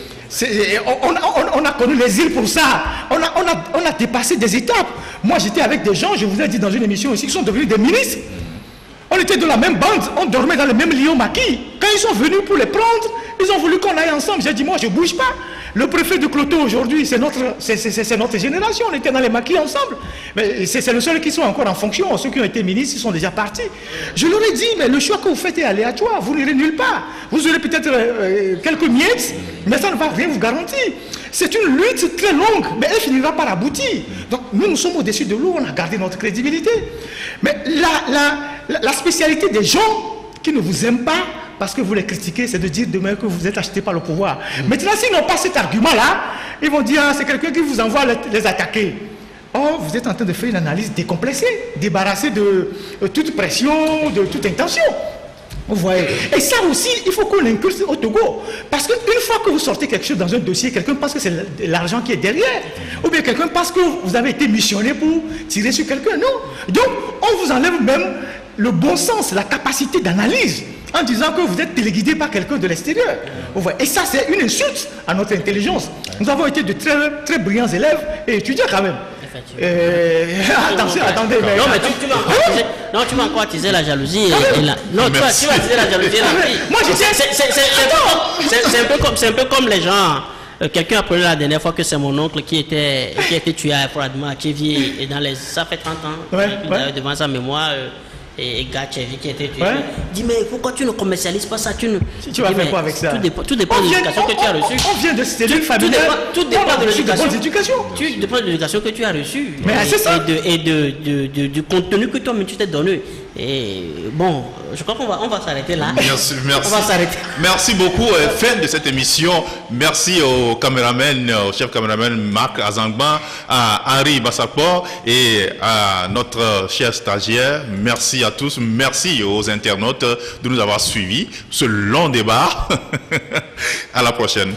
On a connu les îles pour ça. On a dépassé des étapes. Moi, j'étais avec des gens, je vous ai dit dans une émission ici, qui sont devenus des ministres. On était de la même bande, on dormait dans le même lit au maquis. Quand ils sont venus pour les prendre, ils ont voulu qu'on aille ensemble. J'ai dit, moi, je ne bouge pas. Le préfet de Cloto aujourd'hui, c'est notre génération. On était dans les maquis ensemble. Mais c'est le seul qui sont encore en fonction. Ceux qui ont été ministres, ils sont déjà partis. Je leur ai dit, mais le choix que vous faites est aléatoire. Vous n'irez nulle part. Vous aurez peut-être quelques miettes, mais ça ne va rien vous garantir. C'est une lutte très longue, mais elle finira par aboutir. Donc nous sommes au-dessus de l'eau, on a gardé notre crédibilité. Mais la spécialité des gens qui ne vous aiment pas, parce que vous les critiquez, c'est de dire demain que vous êtes acheté par le pouvoir. Maintenant, s'ils n'ont pas cet argument-là, ils vont dire, c'est quelqu'un qui vous envoie les attaquer. Or, vous êtes en train de faire une analyse décomplexée, débarrassée de toute pression, de toute intention. Vous voyez. Et ça aussi, il faut qu'on l'inculque au Togo. Parce qu'une fois que vous sortez quelque chose dans un dossier, quelqu'un pense que c'est l'argent qui est derrière. Ou bien quelqu'un pense que vous avez été missionné pour tirer sur quelqu'un. Non. Donc, on vous enlève même le bon sens, la capacité d'analyse, en disant que vous êtes téléguidé par quelqu'un de l'extérieur. Et ça, c'est une insulte à notre intelligence. Nous avons été de très, très brillants élèves et étudiants quand même. Attendez. Non, tu m'as encore attisé la jalousie. Non, tu vas attiser la jalousie. Moi, c'est un peu comme les gens. Quelqu'un apprenait la dernière fois que c'est mon oncle qui était tué à Fradma, à Tchévi, et ça fait 30 ans. Devant sa mémoire. Et Gatchevi qui était tué. Dis, mais pourquoi tu ne commercialises pas ça? Tu vas faire quoi avec ça? Tout dépend de l'éducation que tu as reçue. On vient de cellule familiale. Tout dépend de l'éducation. Tout dépend de l'éducation que tu as reçue. Mais c'est ça. Et du contenu que toi-même tu t'es donné. Et bon, je crois qu'on va s'arrêter là. Merci. On va s'arrêter. Merci beaucoup. Fin de cette émission. Merci au caméraman, au chef caméraman Marc Azangban, à Henri Bassapor et à notre cher stagiaire. Merci à tous. Merci aux internautes de nous avoir suivis. Ce long débat. À la prochaine.